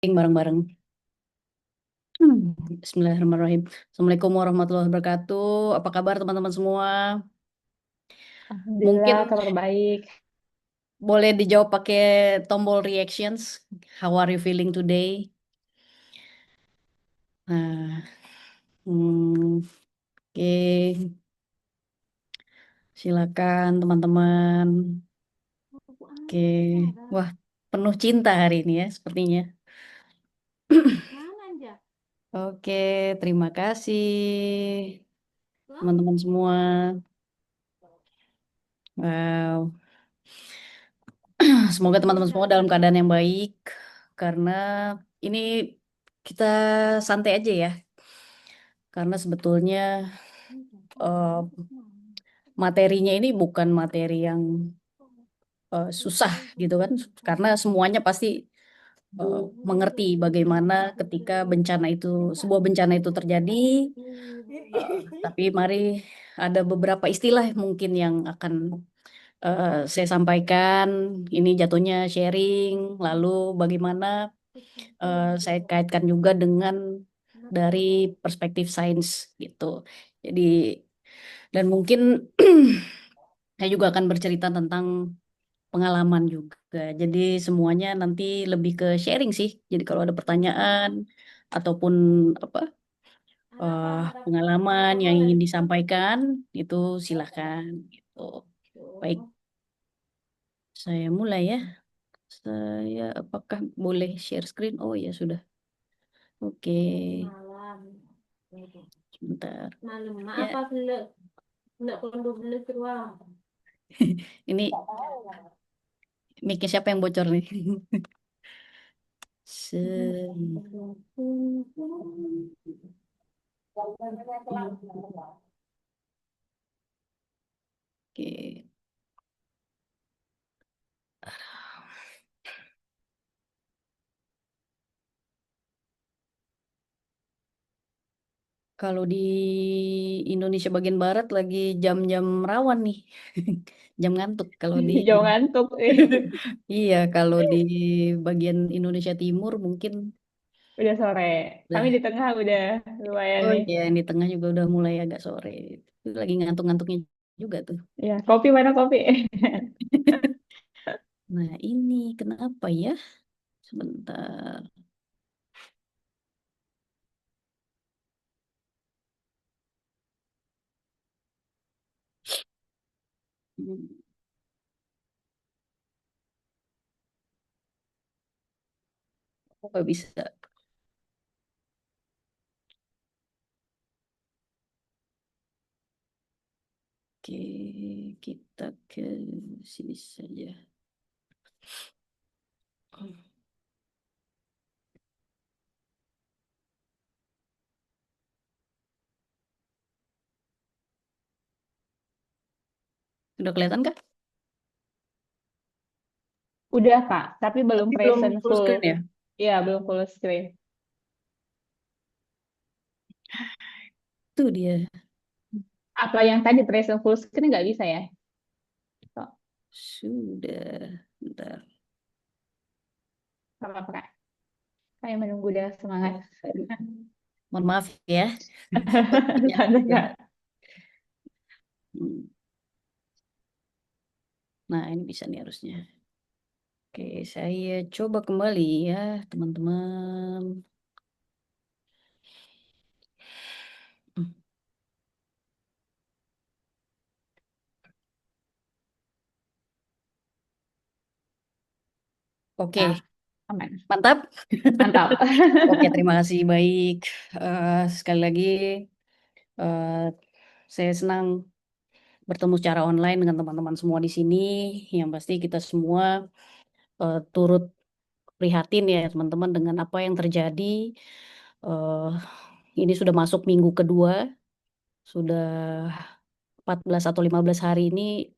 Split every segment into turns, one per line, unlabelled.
Bareng-bareng. Bismillahirrahmanirrahim. Assalamualaikum warahmatullahi wabarakatuh. Apa kabar teman-teman semua?
Alhamdulillah,
Mungkin
kabar baik.
boleh dijawab pakai tombol reactions. How are you feeling today? Nah, oke. Silakan teman-teman. Oke. Wah, penuh cinta hari ini ya sepertinya. Oke, terima kasih teman-teman semua. Wow. Semoga teman-teman semua dalam keadaan yang baik karena ini kita santai aja ya. Karena sebetulnya eh, materinya ini bukan materi yang susah gitu kan. Karena semuanya pasti eh, mengerti bagaimana ketika bencana itu sebuah bencana itu terjadi. Tapi mari ada beberapa istilah mungkin yang akan saya sampaikan. Ini jatuhnya sharing, lalu bagaimana saya kaitkan juga dengan dari perspektif sains gitu. Jadi dan mungkin saya juga akan bercerita tentang pengalaman juga. Jadi semuanya nanti lebih ke sharing sih. Jadi kalau ada pertanyaan ataupun apa pengalaman yang ingin disampaikan itu silahkan gitu. Baik, saya mulai ya. Saya apakah boleh share screen? Oh ya sudah. Oke, sebentar. Ya, ini mic siapa yang bocor nih? Oke. Kalau di Indonesia bagian barat lagi jam-jam rawan nih. Jam ngantuk kalau di
Jauh ngantuk.
iya, kalau di bagian Indonesia Timur mungkin
Udah sore. Kami
udah.
di tengah udah lumayan
Oh
nih.
iya, yang di tengah juga udah mulai agak sore. Itu lagi ngantuk-ngantuknya juga tuh.
Ya, kopi mana kopi?
Nah, ini kenapa ya? Sebentar. Hmm, Kok nggak bisa? Oke, kita ke sini saja. Sudah kelihatan kah?
Udah, Kak, tapi belum
Tapi belum
present
full
full.
screen ya?
Iya, belum full screen.
Itu dia.
Apa yang tadi present full screen nggak bisa ya? So,
Sudah. Bentar.
apa apa, Kak? Kayak menunggu udah semangat.
Aduh, mohon maaf ya. Sepertinya.
Santai,
Ya.
Kak.
Hmm. Nah, ini bisa nih harusnya. Oke, saya coba kembali ya, teman-teman. Hmm. Oke,
Nah, aman.
mantap.
Mantap.
Oke, terima kasih. Baik. Sekali lagi, eh, saya senang bertemu secara online dengan teman-teman semua di sini. Yang pasti kita semua turut prihatin ya, teman-teman, dengan apa yang terjadi. Eh, ini sudah masuk minggu kedua, sudah 14 atau 15 hari ini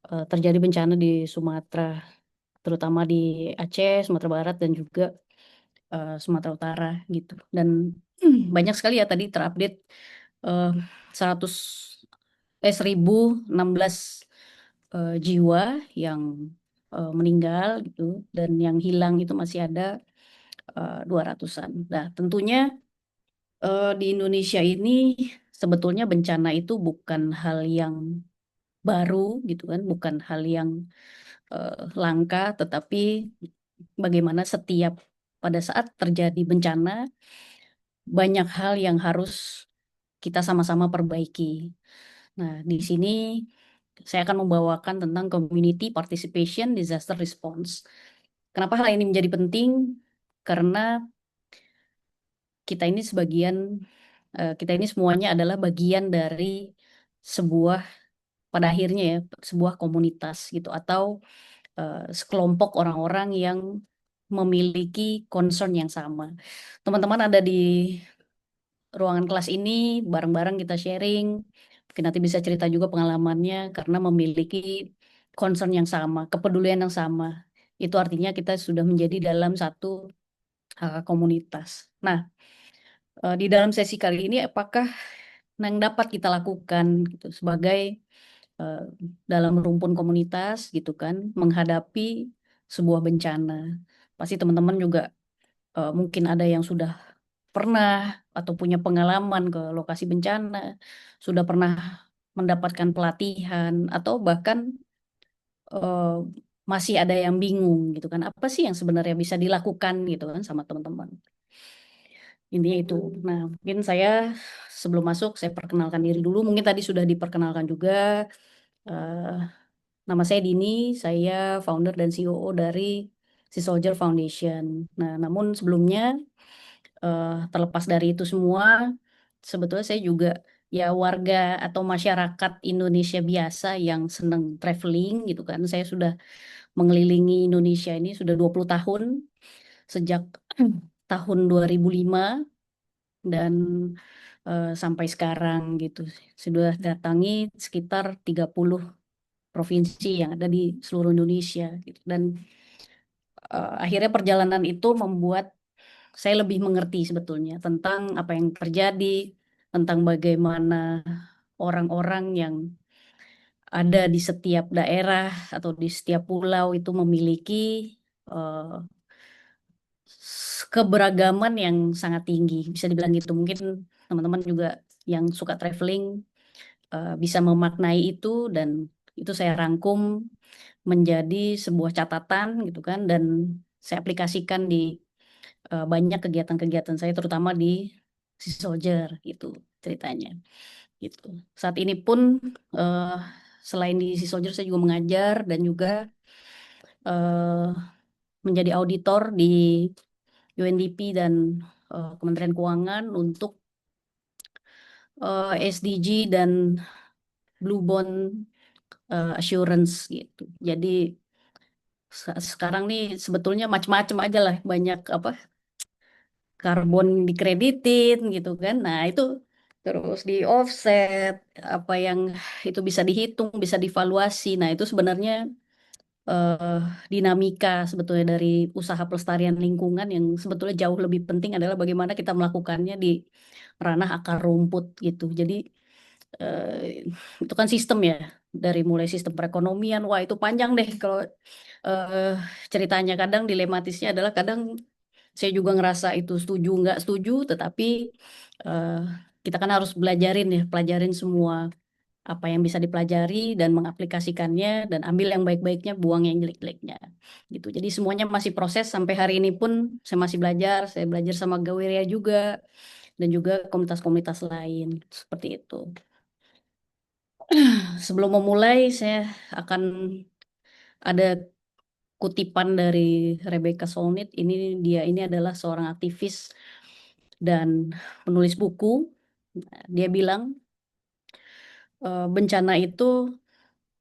terjadi bencana di Sumatera, terutama di Aceh, Sumatera Barat, dan juga Sumatera Utara gitu. Dan banyak sekali ya tadi terupdate eh, 100 1016 jiwa yang meninggal gitu, dan yang hilang itu masih ada 200-an. Nah, tentunya di Indonesia ini sebetulnya bencana itu bukan hal yang baru gitu kan, bukan hal yang langka, tetapi bagaimana setiap pada saat terjadi bencana banyak hal yang harus kita sama-sama perbaiki. Nah, di sini saya akan membawakan tentang community participation disaster response. Kenapa hal ini menjadi penting? Karena kita ini kita ini semuanya adalah bagian dari sebuah, pada akhirnya ya, sebuah komunitas gitu, atau sekelompok orang-orang yang memiliki concern yang sama. Teman-teman ada di ruangan kelas ini, bareng-bareng kita sharing. Mungkin nanti bisa cerita juga pengalamannya karena memiliki concern yang sama, kepedulian yang sama. Itu artinya kita sudah menjadi dalam satu komunitas. Nah, di dalam sesi kali ini apakah yang dapat kita lakukan gitu sebagai eh, dalam rumpun komunitas gitu kan menghadapi sebuah bencana. Pasti teman-teman juga mungkin ada yang sudah pernah atau punya pengalaman ke lokasi bencana, sudah pernah mendapatkan pelatihan atau bahkan eh, masih ada yang bingung gitu kan. Apa sih yang sebenarnya bisa dilakukan gitu kan sama teman-teman. Intinya itu. Nah, mungkin saya sebelum masuk saya perkenalkan diri dulu. Mungkin tadi sudah diperkenalkan juga. Eh, Nama saya Dini, saya founder dan CEO dari Sea Soldier Foundation. Nah, namun sebelumnya terlepas dari itu semua, sebetulnya saya juga ya warga atau masyarakat Indonesia biasa yang senang traveling gitu kan. Saya sudah mengelilingi Indonesia ini sudah 20 tahun sejak tahun 2005 dan sampai sekarang gitu. Sudah datangi sekitar 30 provinsi yang ada di seluruh Indonesia gitu. Dan akhirnya perjalanan itu membuat saya lebih mengerti sebetulnya tentang apa yang terjadi, tentang bagaimana orang-orang yang ada di setiap daerah atau di setiap pulau itu memiliki eh, keberagaman yang sangat tinggi. Bisa dibilang gitu. Mungkin teman-teman juga yang suka traveling bisa memaknai itu dan itu saya rangkum menjadi sebuah catatan gitu kan dan saya aplikasikan di banyak kegiatan-kegiatan saya terutama di Sea Soldier gitu ceritanya gitu. Saat ini pun eh, selain di Sea Soldier saya juga mengajar dan juga eh, menjadi auditor di UNDP dan Kementerian Keuangan untuk SDG dan Blue Bond Assurance gitu. Jadi sekarang nih sebetulnya macam-macam aja lah banyak apa karbon dikreditin gitu kan. Nah, itu terus di offset apa yang itu bisa dihitung, bisa divaluasi. Nah, itu sebenarnya eh, dinamika sebetulnya dari usaha pelestarian lingkungan yang sebetulnya jauh lebih penting adalah bagaimana kita melakukannya di ranah akar rumput gitu. Jadi itu kan sistem ya dari mulai sistem perekonomian. Wah, itu panjang deh kalau eh, ceritanya kadang dilematisnya adalah kadang saya juga ngerasa itu setuju nggak setuju, tetapi eh, kita kan harus belajarin ya, pelajarin semua apa yang bisa dipelajari dan mengaplikasikannya dan ambil yang baik-baiknya, buang yang jelek-jeleknya. Gitu. Jadi semuanya masih proses sampai hari ini pun saya masih belajar, saya belajar sama Gawiria juga dan juga komunitas-komunitas lain seperti itu. Sebelum memulai, saya akan ada kutipan dari Rebecca Solnit. Dia ini adalah seorang aktivis dan penulis buku. Dia bilang bencana itu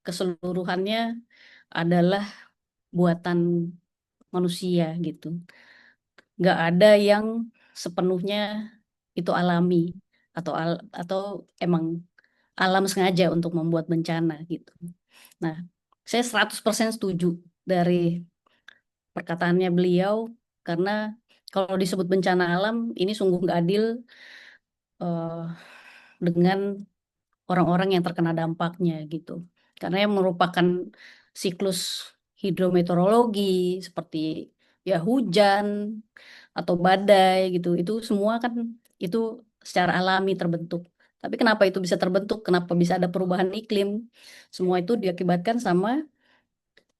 keseluruhannya adalah buatan manusia gitu. Nggak ada yang sepenuhnya itu alami atau emang alam sengaja untuk membuat bencana gitu. Nah, saya 100% setuju dari perkataannya beliau karena kalau disebut bencana alam ini sungguh nggak adil eh, dengan orang-orang yang terkena dampaknya gitu. Karena yang merupakan siklus hidrometeorologi seperti ya hujan, atau badai gitu. Itu semua kan itu secara alami terbentuk. Tapi kenapa itu bisa terbentuk? Kenapa bisa ada perubahan iklim? Semua itu diakibatkan sama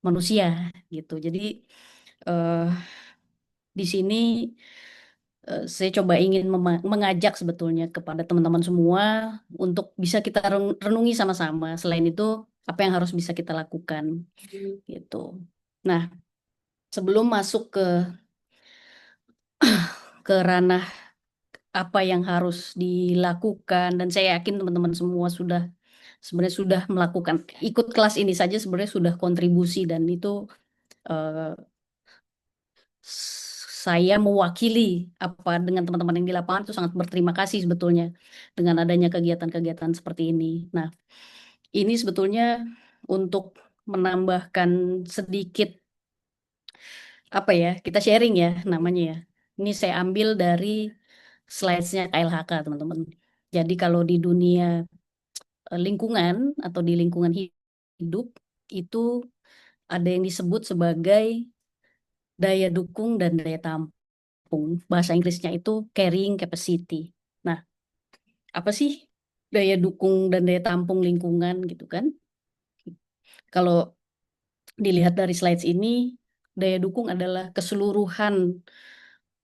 manusia gitu. Jadi eh, di sini saya coba ingin mengajak sebetulnya kepada teman-teman semua untuk bisa kita renungi sama-sama. Selain itu, apa yang harus bisa kita lakukan gitu. Nah, sebelum masuk ke ranah apa yang harus dilakukan, dan saya yakin teman-teman semua sudah sebenarnya sudah melakukan ikut kelas ini saja sebenarnya sudah kontribusi, dan itu eh, saya mewakili apa dengan teman-teman yang di lapangan itu sangat berterima kasih sebetulnya dengan adanya kegiatan-kegiatan seperti ini. Nah, ini sebetulnya untuk menambahkan sedikit apa ya, kita sharing ya namanya ya. Ini saya ambil dari slides-nya KLHK, teman-teman. Jadi kalau di dunia lingkungan atau di lingkungan hidup itu ada yang disebut sebagai daya dukung dan daya tampung. Bahasa Inggrisnya itu carrying capacity. Nah, apa sih daya dukung dan daya tampung lingkungan gitu kan? Kalau dilihat dari slides ini, daya dukung adalah keseluruhan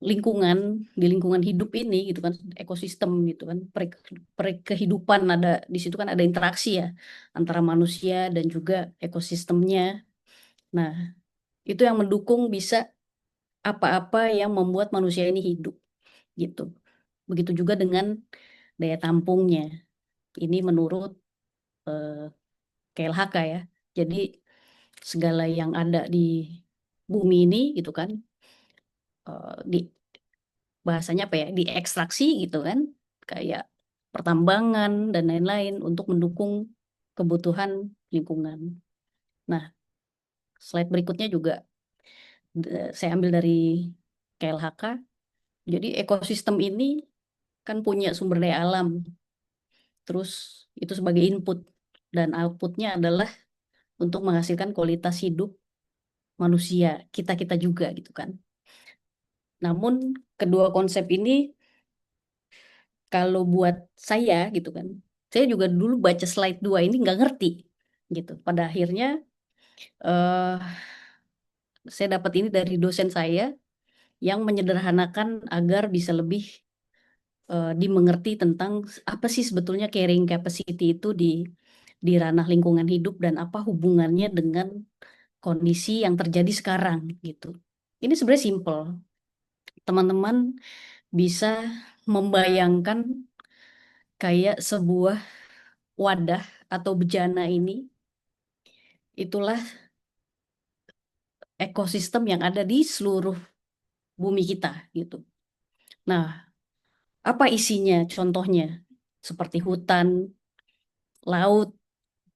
lingkungan di lingkungan hidup ini gitu kan, ekosistem gitu kan, kehidupan ada di situ kan ada interaksi ya antara manusia dan juga ekosistemnya. Nah, itu yang mendukung bisa apa-apa yang membuat manusia ini hidup gitu. Begitu juga dengan daya tampungnya. Ini menurut eh, KLHK ya. Jadi segala yang ada di bumi ini gitu kan, di bahasanya apa ya, diekstraksi gitu kan, kayak pertambangan dan lain-lain untuk mendukung kebutuhan lingkungan. Nah, slide berikutnya juga saya ambil dari KLHK. Jadi ekosistem ini kan punya sumber daya alam, terus itu sebagai input dan outputnya adalah untuk menghasilkan kualitas hidup manusia, kita-kita juga gitu kan. Namun kedua konsep ini kalau buat saya gitu kan, saya juga dulu baca slide 2 ini nggak ngerti gitu. Pada akhirnya eh saya dapat ini dari dosen saya yang menyederhanakan agar bisa lebih dimengerti tentang apa sih sebetulnya carrying capacity itu di ranah lingkungan hidup dan apa hubungannya dengan kondisi yang terjadi sekarang gitu. Ini sebenarnya simple. Teman-teman bisa membayangkan kayak sebuah wadah atau bejana ini, itulah ekosistem yang ada di seluruh bumi kita gitu. Nah, apa isinya? Contohnya seperti hutan, laut,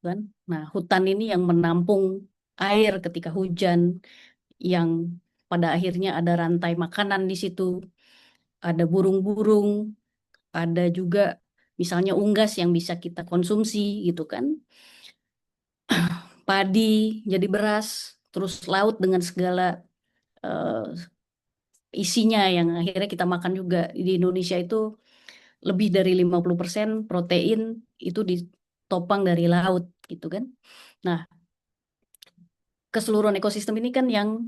kan? Nah, hutan ini yang menampung air ketika hujan, yang pada akhirnya ada rantai makanan di situ, ada burung-burung, ada juga misalnya unggas yang bisa kita konsumsi gitu kan, padi jadi beras, terus laut dengan segala eh, isinya yang akhirnya kita makan juga. Di Indonesia itu lebih dari 50% protein itu ditopang dari laut gitu kan. Nah, keseluruhan ekosistem ini kan yang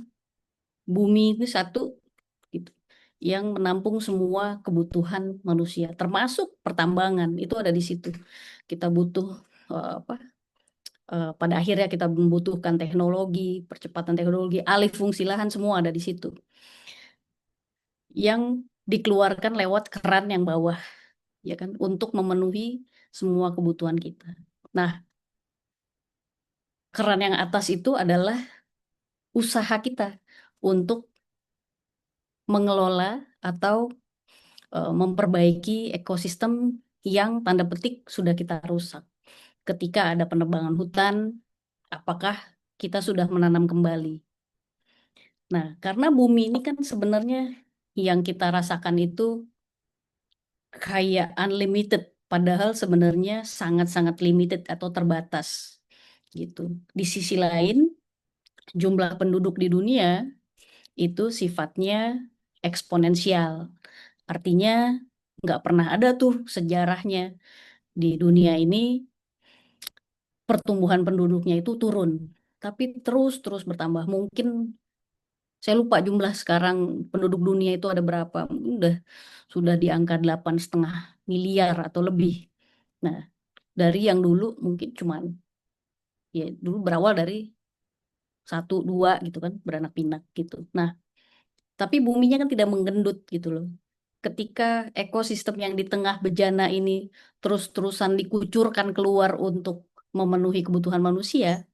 bumi itu satu gitu, yang menampung semua kebutuhan manusia, termasuk pertambangan itu ada di situ. Kita butuh apa? Pada akhirnya kita membutuhkan teknologi, percepatan teknologi, alih fungsi lahan semua ada di situ. Yang dikeluarkan lewat keran yang bawah, ya kan, untuk memenuhi semua kebutuhan kita. Nah, keran yang atas itu adalah usaha kita untuk mengelola atau memperbaiki ekosistem yang tanda petik sudah kita rusak. Ketika ada penebangan hutan, apakah kita sudah menanam kembali? Nah, karena bumi ini kan sebenarnya yang kita rasakan itu kayak unlimited, padahal sebenarnya sangat-sangat limited atau terbatas gitu. Di sisi lain, jumlah penduduk di dunia itu sifatnya eksponensial. Artinya nggak pernah ada tuh sejarahnya di dunia ini pertumbuhan penduduknya itu turun, tapi terus-terus bertambah. Mungkin saya lupa jumlah sekarang penduduk dunia itu ada berapa. Sudah di angka 8,5 miliar atau lebih. Nah, dari yang dulu mungkin cuman ya dulu berawal dari satu dua gitu kan beranak pinak gitu. Nah, tapi buminya kan tidak menggendut gitu loh. Ketika ekosistem yang di tengah bejana ini terus-terusan dikucurkan keluar untuk memenuhi kebutuhan manusia,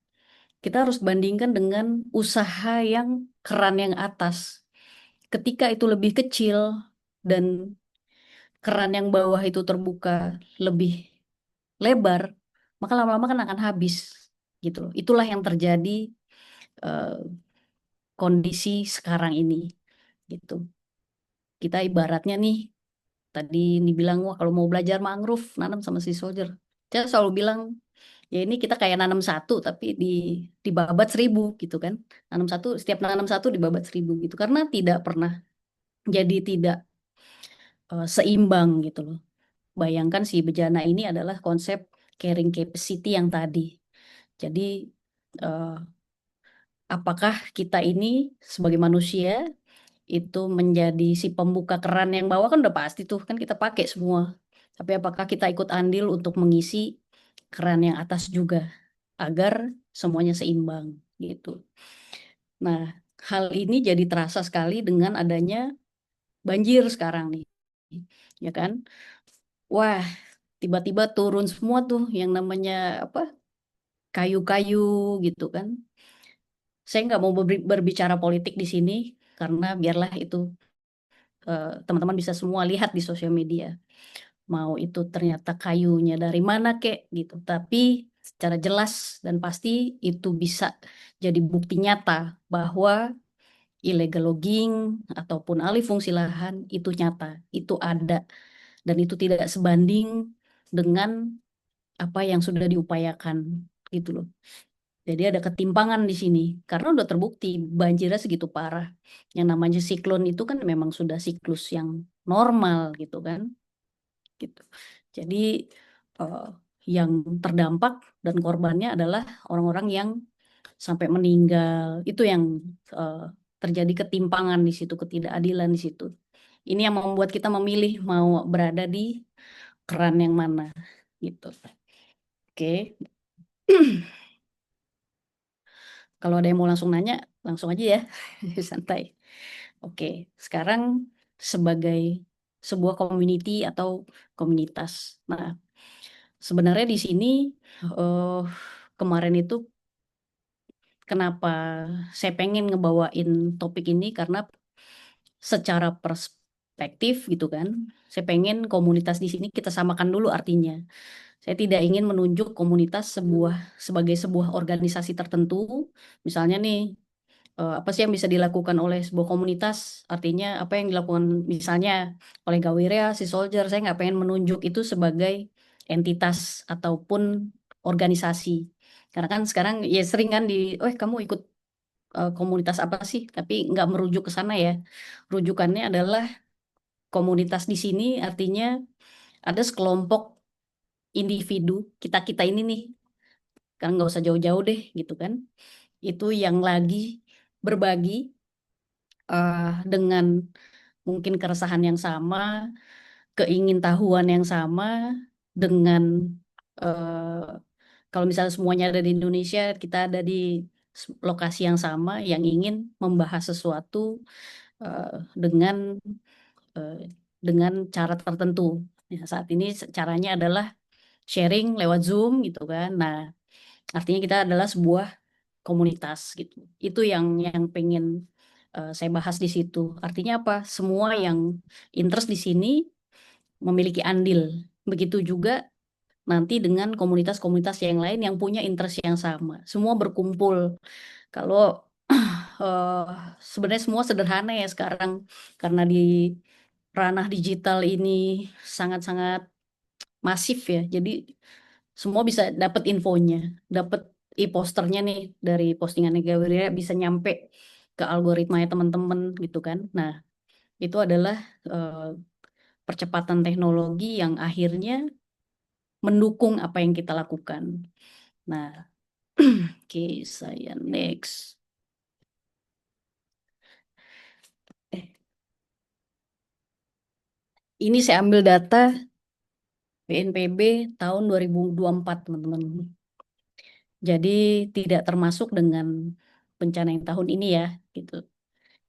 kita harus bandingkan dengan usaha yang keran yang atas. Ketika itu lebih kecil dan keran yang bawah itu terbuka lebih lebar, maka lama-lama kan akan habis gitu loh. Itulah yang terjadi eh, kondisi sekarang ini gitu. Kita ibaratnya nih tadi dibilang wah kalau mau belajar mangrove nanam sama si soldier. Saya selalu bilang ya ini kita kayak nanam satu tapi dibabat 1.000 gitu kan. Nanam satu setiap nanam satu dibabat 1.000 gitu karena tidak pernah jadi tidak seimbang gitu loh. Bayangkan si bejana ini adalah konsep carrying capacity yang tadi. Jadi eh, apakah kita ini sebagai manusia itu menjadi si pembuka keran yang bawah kan udah pasti tuh kan kita pakai semua. Tapi apakah kita ikut andil untuk mengisi keran yang atas juga agar semuanya seimbang gitu. Nah, hal ini jadi terasa sekali dengan adanya banjir sekarang nih. Ya kan? Wah, tiba-tiba turun semua tuh yang namanya apa? Kayu-kayu gitu kan. Saya nggak mau berbicara politik di sini karena biarlah itu teman-teman bisa semua lihat di sosial media. Mau itu ternyata kayunya dari mana kek gitu. Tapi secara jelas dan pasti itu bisa jadi bukti nyata bahwa illegal logging ataupun alih fungsi lahan itu nyata, itu ada dan itu tidak sebanding dengan apa yang sudah diupayakan gitu loh. Jadi ada ketimpangan di sini karena udah terbukti banjirnya segitu parah. Yang namanya siklon itu kan memang sudah siklus yang normal gitu kan. Gitu. Jadi eh, yang terdampak dan korbannya adalah orang-orang yang sampai meninggal. Itu yang eh, terjadi ketimpangan di situ, ketidakadilan di situ. Ini yang membuat kita memilih mau berada di keran yang mana gitu. Oke, kalau ada yang mau langsung nanya, langsung aja ya, santai. Oke, sekarang sebagai sebuah community atau komunitas. Nah, sebenarnya di sini eh, kemarin itu kenapa saya pengen ngebawain topik ini karena secara perspektif gitu kan, saya pengen komunitas di sini kita samakan dulu artinya. Saya tidak ingin menunjuk komunitas sebagai sebuah organisasi tertentu. Misalnya nih, apa sih yang bisa dilakukan oleh sebuah komunitas? Artinya apa yang dilakukan misalnya oleh Gawirya, si Soldier. Saya nggak pengen menunjuk itu sebagai entitas ataupun organisasi. Karena kan sekarang ya sering kan kamu ikut komunitas apa sih? Tapi nggak merujuk ke sana ya. Rujukannya adalah komunitas di sini artinya ada sekelompok individu kita-kita ini nih. Kan nggak usah jauh-jauh deh gitu kan. Itu yang lagi berbagi dengan mungkin keresahan yang sama, keingintahuan yang sama, dengan eh, kalau misalnya semuanya ada di Indonesia, kita ada di lokasi yang sama, yang ingin membahas sesuatu eh, dengan eh, dengan cara tertentu. Ya, saat ini caranya adalah sharing lewat Zoom gitu kan. Nah, artinya kita adalah sebuah komunitas gitu. Itu yang pengen saya bahas di situ. Artinya apa? Semua yang interest di sini memiliki andil. Begitu juga nanti dengan komunitas-komunitas yang lain yang punya interest yang sama. Semua berkumpul. Kalau eh, sebenarnya semua sederhana ya sekarang karena di ranah digital ini sangat-sangat masif ya. Jadi semua bisa dapat infonya, dapat e-posternya nih dari postingan Gawiria bisa nyampe ke algoritmanya teman-teman gitu kan. Nah, itu adalah eh, percepatan teknologi yang akhirnya mendukung apa yang kita lakukan. Nah, oke, saya next. Eh, ini saya ambil data BNPB tahun 2024, teman-teman. Jadi tidak termasuk dengan bencana yang tahun ini ya, gitu.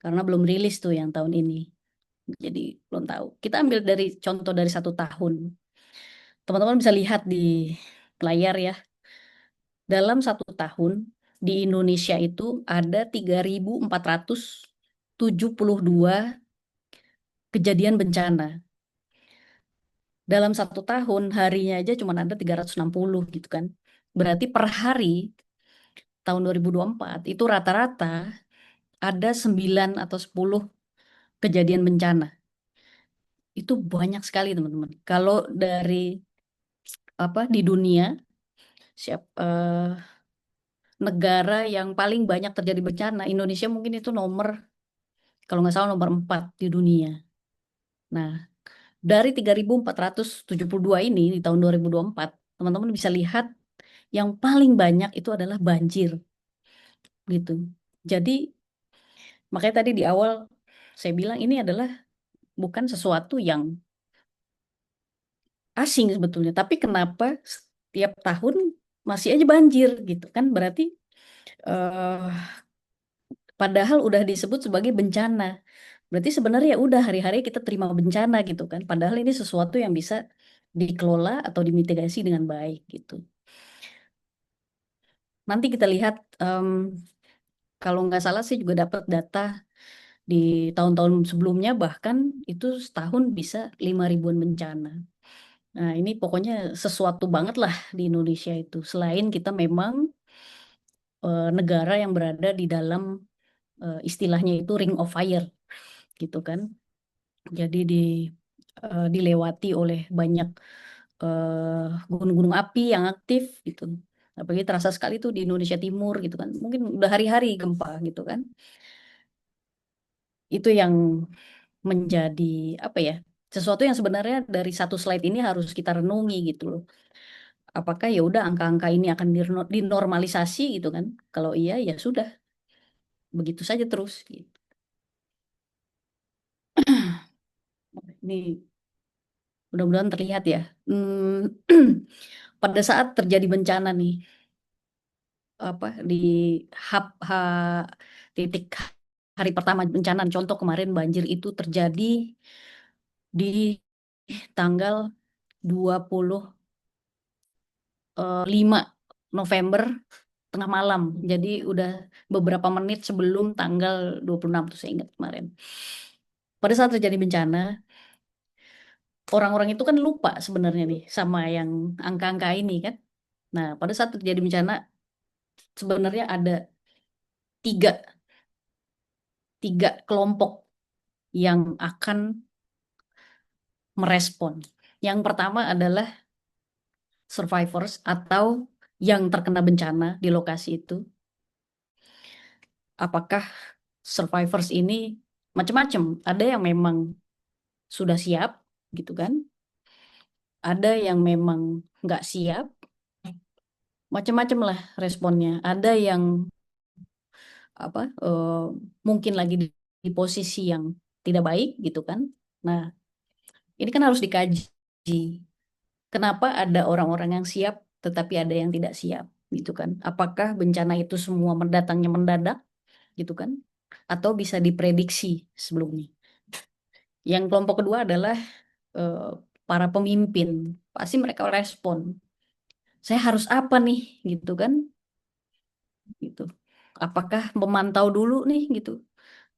Karena belum rilis tuh yang tahun ini. Jadi belum tahu. Kita ambil dari contoh dari 1 tahun. Teman-teman bisa lihat di layar ya. Dalam 1 tahun di Indonesia itu ada 3.472 kejadian bencana. Dalam 1 tahun harinya aja cuma ada 360 gitu kan. Berarti per hari tahun 2024 itu rata-rata ada 9 atau 10 kejadian bencana. Itu banyak sekali teman-teman. Kalau dari apa di dunia siap negara yang paling banyak terjadi bencana, Indonesia mungkin itu nomor kalau nggak salah nomor 4 di dunia. Nah, dari 3.472 ini di tahun 2024, teman-teman bisa lihat yang paling banyak itu adalah banjir gitu. Jadi makanya tadi di awal saya bilang ini adalah bukan sesuatu yang asing sebetulnya, tapi kenapa setiap tahun masih aja banjir gitu kan? Berarti eh, padahal udah disebut sebagai bencana. Berarti sebenarnya ya udah hari-hari kita terima bencana gitu kan. Padahal ini sesuatu yang bisa dikelola atau dimitigasi dengan baik gitu. Nanti kita lihat kalau nggak salah sih juga dapat data di tahun-tahun sebelumnya bahkan itu setahun bisa 5 ribuan bencana. Nah ini pokoknya sesuatu banget lah di Indonesia itu. Selain kita memang negara yang berada di dalam istilahnya itu ring of fire gitu kan. Jadi dilewati oleh banyak gunung-gunung api yang aktif gitu. Apalagi terasa sekali tuh di Indonesia Timur gitu kan. Mungkin udah hari-hari gempa gitu kan. Itu yang menjadi apa ya? Sesuatu yang sebenarnya dari satu slide ini harus kita renungi gitu loh. Apakah ya udah angka-angka ini akan dinormalisasi gitu kan? Kalau iya ya sudah, begitu saja terus gitu. Ini mudah-mudahan terlihat ya. Pada saat terjadi bencana nih, apa di H titik hari pertama bencana, contoh kemarin banjir itu terjadi di tanggal 25 November tengah malam. Jadi udah beberapa menit sebelum tanggal 26 tuh saya ingat kemarin. Pada saat terjadi bencana, orang-orang itu kan lupa sebenarnya nih sama yang angka-angka ini kan. Nah, pada saat terjadi bencana sebenarnya ada tiga, tiga kelompok yang akan merespon. Yang pertama adalah survivors atau yang terkena bencana di lokasi itu. Apakah survivors ini macam-macam? Ada yang memang sudah siap, gitu kan? Ada yang memang nggak siap, macam-macam lah responnya. Ada yang apa? Mungkin lagi di posisi yang tidak baik, gitu kan? Nah, ini kan harus dikaji. Kenapa ada orang-orang yang siap, tetapi ada yang tidak siap, gitu kan? Apakah bencana itu semua mendatangnya mendadak, gitu kan? Atau bisa diprediksi sebelumnya? Yang kelompok kedua adalah eh, para pemimpin. Pasti mereka respon. Saya harus apa nih, gitu kan? Gitu. Apakah memantau dulu nih, gitu?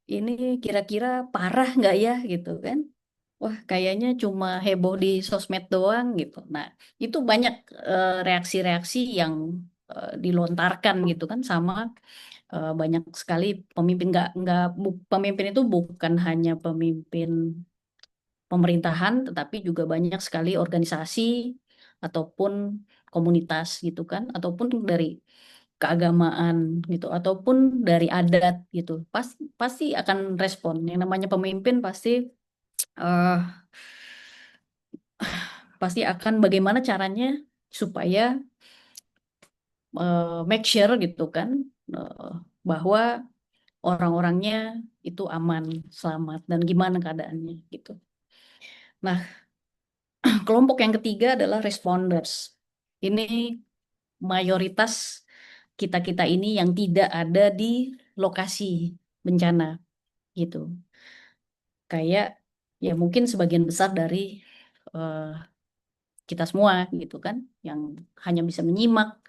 Ini kira-kira parah nggak ya, gitu kan? Wah, kayaknya cuma heboh di sosmed doang gitu. Nah, itu banyak reaksi-reaksi yang dilontarkan gitu kan sama banyak sekali pemimpin pemimpin itu bukan hanya pemimpin pemerintahan, tetapi juga banyak sekali organisasi ataupun komunitas gitu kan, ataupun dari keagamaan gitu ataupun dari adat gitu, pasti akan respon. Yang namanya pemimpin eh, pasti akan bagaimana caranya supaya make sure gitu kan, eh, bahwa orang-orangnya itu aman, selamat, dan gimana keadaannya gitu. Nah, kelompok yang ketiga adalah responders. Ini mayoritas kita-kita ini yang tidak ada di lokasi bencana gitu. Kayak ya mungkin sebagian besar dari eh, kita semua gitu kan, yang hanya bisa menyimak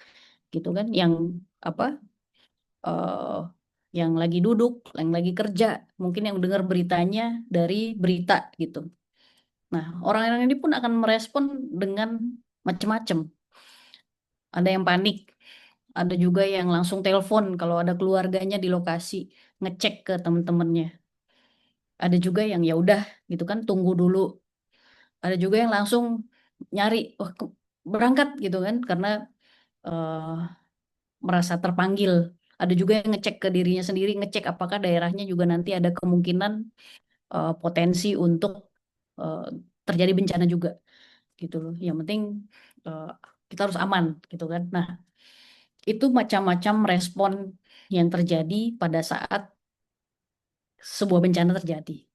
gitu kan, yang apa eh, yang lagi duduk, yang lagi kerja, mungkin yang dengar beritanya dari berita gitu. Nah, orang-orang ini pun akan merespon dengan macam-macam. Ada yang panik, ada juga yang langsung telepon kalau ada keluarganya di lokasi, ngecek ke teman-temannya. Ada juga yang ya udah gitu kan, tunggu dulu. Ada juga yang langsung nyari, wah berangkat gitu kan, karena eh, merasa terpanggil. Ada juga yang ngecek ke dirinya sendiri, ngecek apakah daerahnya juga nanti ada kemungkinan potensi untuk eh, terjadi bencana juga gitu loh. Yang penting eh, kita harus aman gitu kan. Nah, itu macam-macam respon yang terjadi pada saat sebuah bencana terjadi.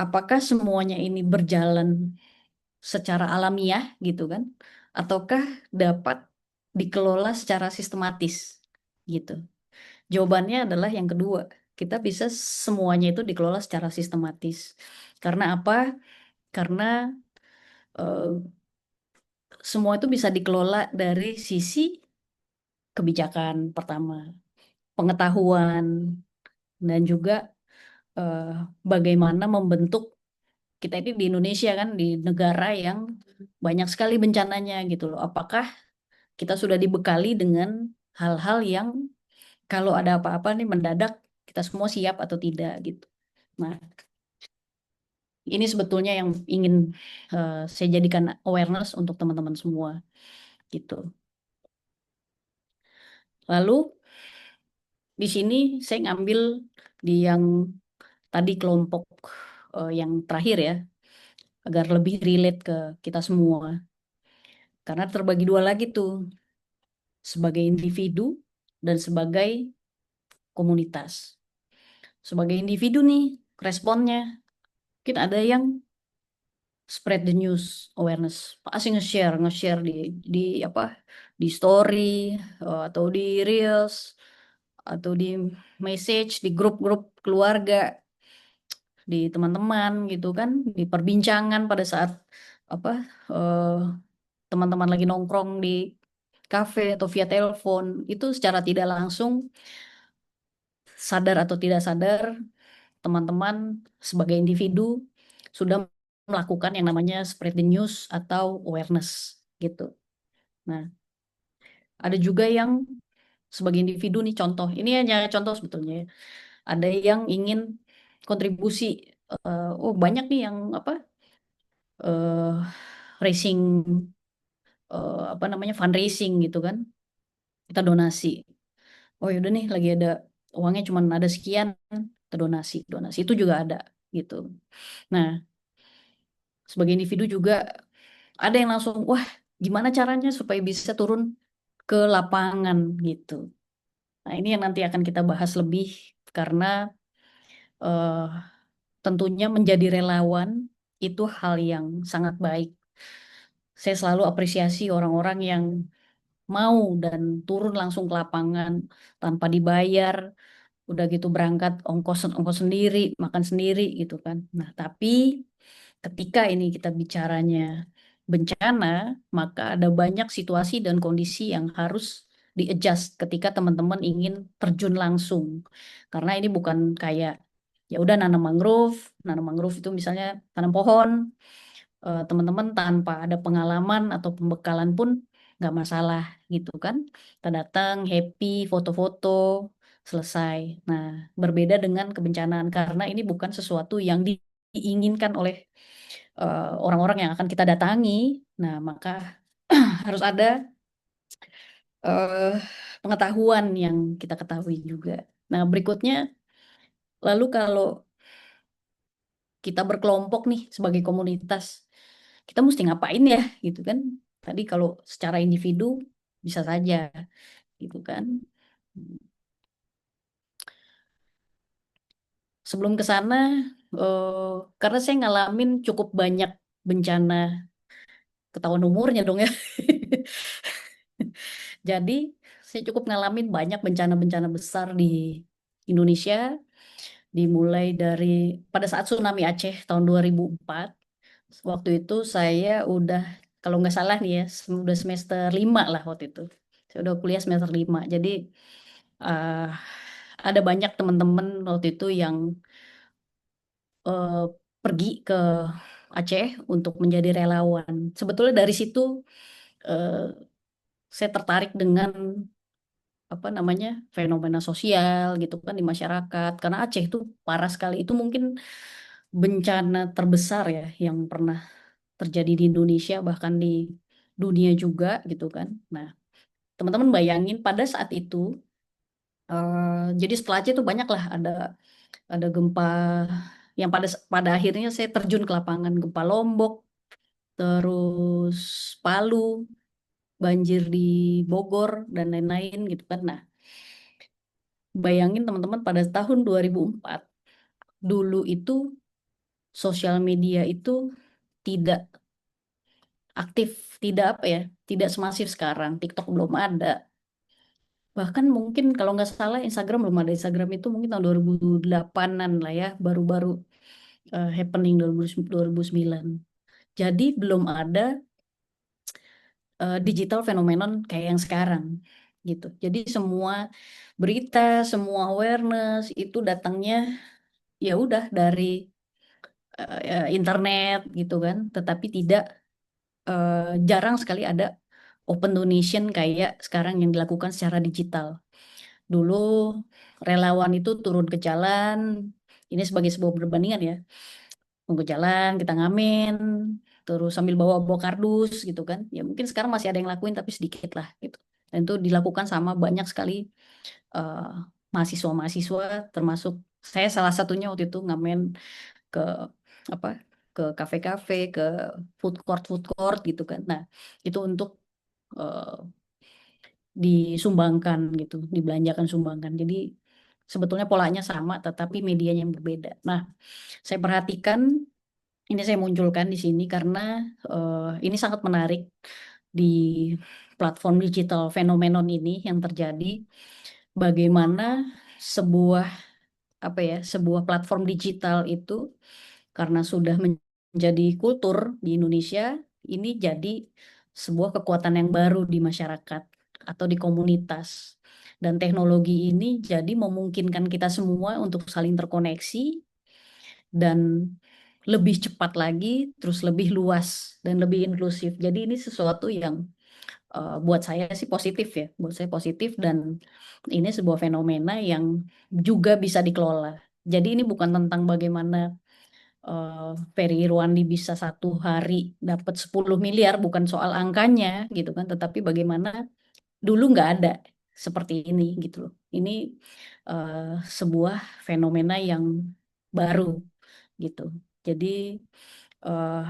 Apakah semuanya ini berjalan secara alamiah gitu kan? Ataukah dapat dikelola secara sistematis gitu? Jawabannya adalah yang kedua. Kita bisa semuanya itu dikelola secara sistematis. Karena apa? Karena eh, semua itu bisa dikelola dari sisi kebijakan pertama, pengetahuan, dan juga eh, bagaimana membentuk kita ini di Indonesia kan, di negara yang banyak sekali bencananya gitu loh. Apakah kita sudah dibekali dengan hal-hal yang kalau ada apa-apa nih mendadak kita semua siap atau tidak gitu. Nah, ini sebetulnya yang ingin saya jadikan awareness untuk teman-teman semua gitu. Lalu di sini saya ngambil di yang tadi kelompok yang terakhir ya, agar lebih relate ke kita semua. Karena terbagi dua lagi tuh, sebagai individu dan sebagai komunitas. Sebagai individu nih, responnya mungkin ada yang spread the news, awareness, pasti nge-share di apa, di story atau di reels atau di message di grup-grup keluarga, di teman-teman gitu kan, di perbincangan pada saat apa eh, teman-teman lagi nongkrong di kafe atau via telepon, itu secara tidak langsung, sadar atau tidak sadar, teman-teman sebagai individu sudah melakukan yang namanya spread the news atau awareness gitu. Nah, ada juga yang sebagai individu nih, contoh, ini hanya contoh sebetulnya ya. Ada yang ingin kontribusi, oh banyak nih yang apa, eh racing, apa namanya, fundraising gitu kan. Kita donasi. Oh yaudah nih lagi ada uangnya cuman ada sekian, kita donasi. Donasi itu juga ada gitu. Nah, sebagai individu juga ada yang langsung, wah gimana caranya supaya bisa turun ke lapangan gitu. Nah, ini yang nanti akan kita bahas lebih, karena eh, tentunya menjadi relawan itu hal yang sangat baik. Saya selalu apresiasi orang-orang yang mau dan turun langsung ke lapangan tanpa dibayar, udah gitu berangkat ongkos ongkos sendiri, makan sendiri gitu kan. Nah, tapi ketika ini kita bicaranya bencana, maka ada banyak situasi dan kondisi yang harus di-adjust ketika teman-teman ingin terjun langsung. Karena ini bukan kayak ya udah nanam mangrove itu misalnya tanam pohon, teman-teman tanpa ada pengalaman atau pembekalan pun nggak masalah gitu kan. Kita datang happy, foto-foto, selesai. Nah, berbeda dengan kebencanaan karena ini bukan sesuatu yang diinginkan oleh orang-orang yang akan kita datangi. Nah, maka harus ada eh, pengetahuan yang kita ketahui juga. Nah, berikutnya, lalu kalau kita berkelompok nih sebagai komunitas, kita mesti ngapain ya, gitu kan? Tadi kalau secara individu bisa saja, gitu kan? Sebelum ke sana, eh, karena saya ngalamin cukup banyak bencana, ketahuan umurnya dong ya. Jadi, saya cukup ngalamin banyak bencana-bencana besar di Indonesia, dimulai dari pada saat tsunami Aceh tahun 2004. Waktu itu saya udah, kalau nggak salah nih ya, udah semester 5 lah waktu itu. Saya udah kuliah semester 5. Jadi, eh, ada banyak teman-teman waktu itu yang eh, pergi ke Aceh untuk menjadi relawan. Sebetulnya dari situ eh, saya tertarik dengan apa namanya fenomena sosial gitu kan di masyarakat. Karena Aceh itu parah sekali. Itu mungkin bencana terbesar ya yang pernah terjadi di Indonesia bahkan di dunia juga gitu kan. Nah, teman-teman bayangin pada saat itu, jadi setelah Aceh itu banyak lah ada gempa yang pada pada akhirnya saya terjun ke lapangan, gempa Lombok, terus Palu, banjir di Bogor dan lain-lain gitu kan. Nah, bayangin teman-teman pada tahun 2004 dulu itu sosial media itu tidak aktif, tidak apa ya, tidak semasif sekarang. TikTok belum ada. Bahkan mungkin kalau nggak salah Instagram belum ada. Instagram itu mungkin tahun 2008-an lah ya, baru-baru happening 2009. Jadi belum ada digital phenomenon kayak yang sekarang gitu. Jadi semua berita, semua awareness itu datangnya ya udah dari internet gitu kan. Tetapi tidak eh, jarang sekali ada open donation kayak sekarang yang dilakukan secara digital. Dulu relawan itu turun ke jalan, ini sebagai sebuah perbandingan ya, tunggu jalan, kita ngamen, terus sambil bawa-bawa kardus gitu kan. Ya mungkin sekarang masih ada yang lakuin tapi sedikit lah gitu. Dan itu dilakukan sama banyak sekali eh, mahasiswa-mahasiswa, termasuk saya salah satunya waktu itu ngamen ke apa ke kafe-kafe, ke food court gitu kan. Nah, itu untuk eh, disumbangkan gitu, dibelanjakan sumbangkan. Jadi sebetulnya polanya sama, tetapi medianya yang berbeda. Nah, saya perhatikan ini saya munculkan di sini karena ini sangat menarik di platform digital fenomenon ini yang terjadi. Bagaimana sebuah apa ya, sebuah platform digital itu karena sudah menjadi kultur di Indonesia, ini jadi sebuah kekuatan yang baru di masyarakat atau di komunitas. Dan teknologi ini jadi memungkinkan kita semua untuk saling terkoneksi dan lebih cepat lagi, terus lebih luas dan lebih inklusif. Jadi ini sesuatu yang buat saya sih positif ya, buat saya positif dan ini sebuah fenomena yang juga bisa dikelola. Jadi ini bukan tentang bagaimana Ferry Irwandi bisa satu hari dapat 10 miliar, bukan soal angkanya gitu kan, tetapi bagaimana dulu nggak ada seperti ini gitu loh. Ini eh, sebuah fenomena yang baru gitu. Jadi eh,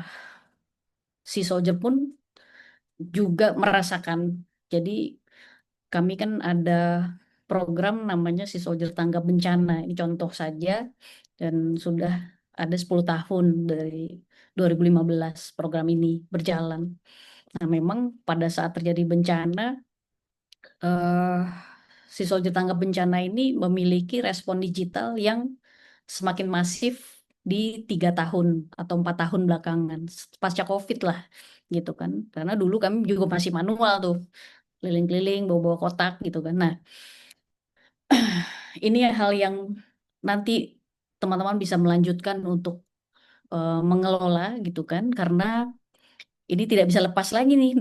si Soldier pun juga merasakan. Jadi kami kan ada program namanya si Soldier Tanggap Bencana. Ini contoh saja dan sudah ada 10 tahun dari 2015 program ini berjalan. Nah, memang pada saat terjadi bencana, eh, si Soldier Tanggap Bencana ini memiliki respon digital yang semakin masif di 3 tahun atau 4 tahun belakangan pasca COVID lah gitu kan. Karena dulu kami juga masih manual tuh, keliling-keliling bawa-bawa kotak gitu kan. Nah, ini hal yang nanti teman-teman bisa melanjutkan untuk mengelola gitu kan, karena ini tidak bisa lepas lagi nih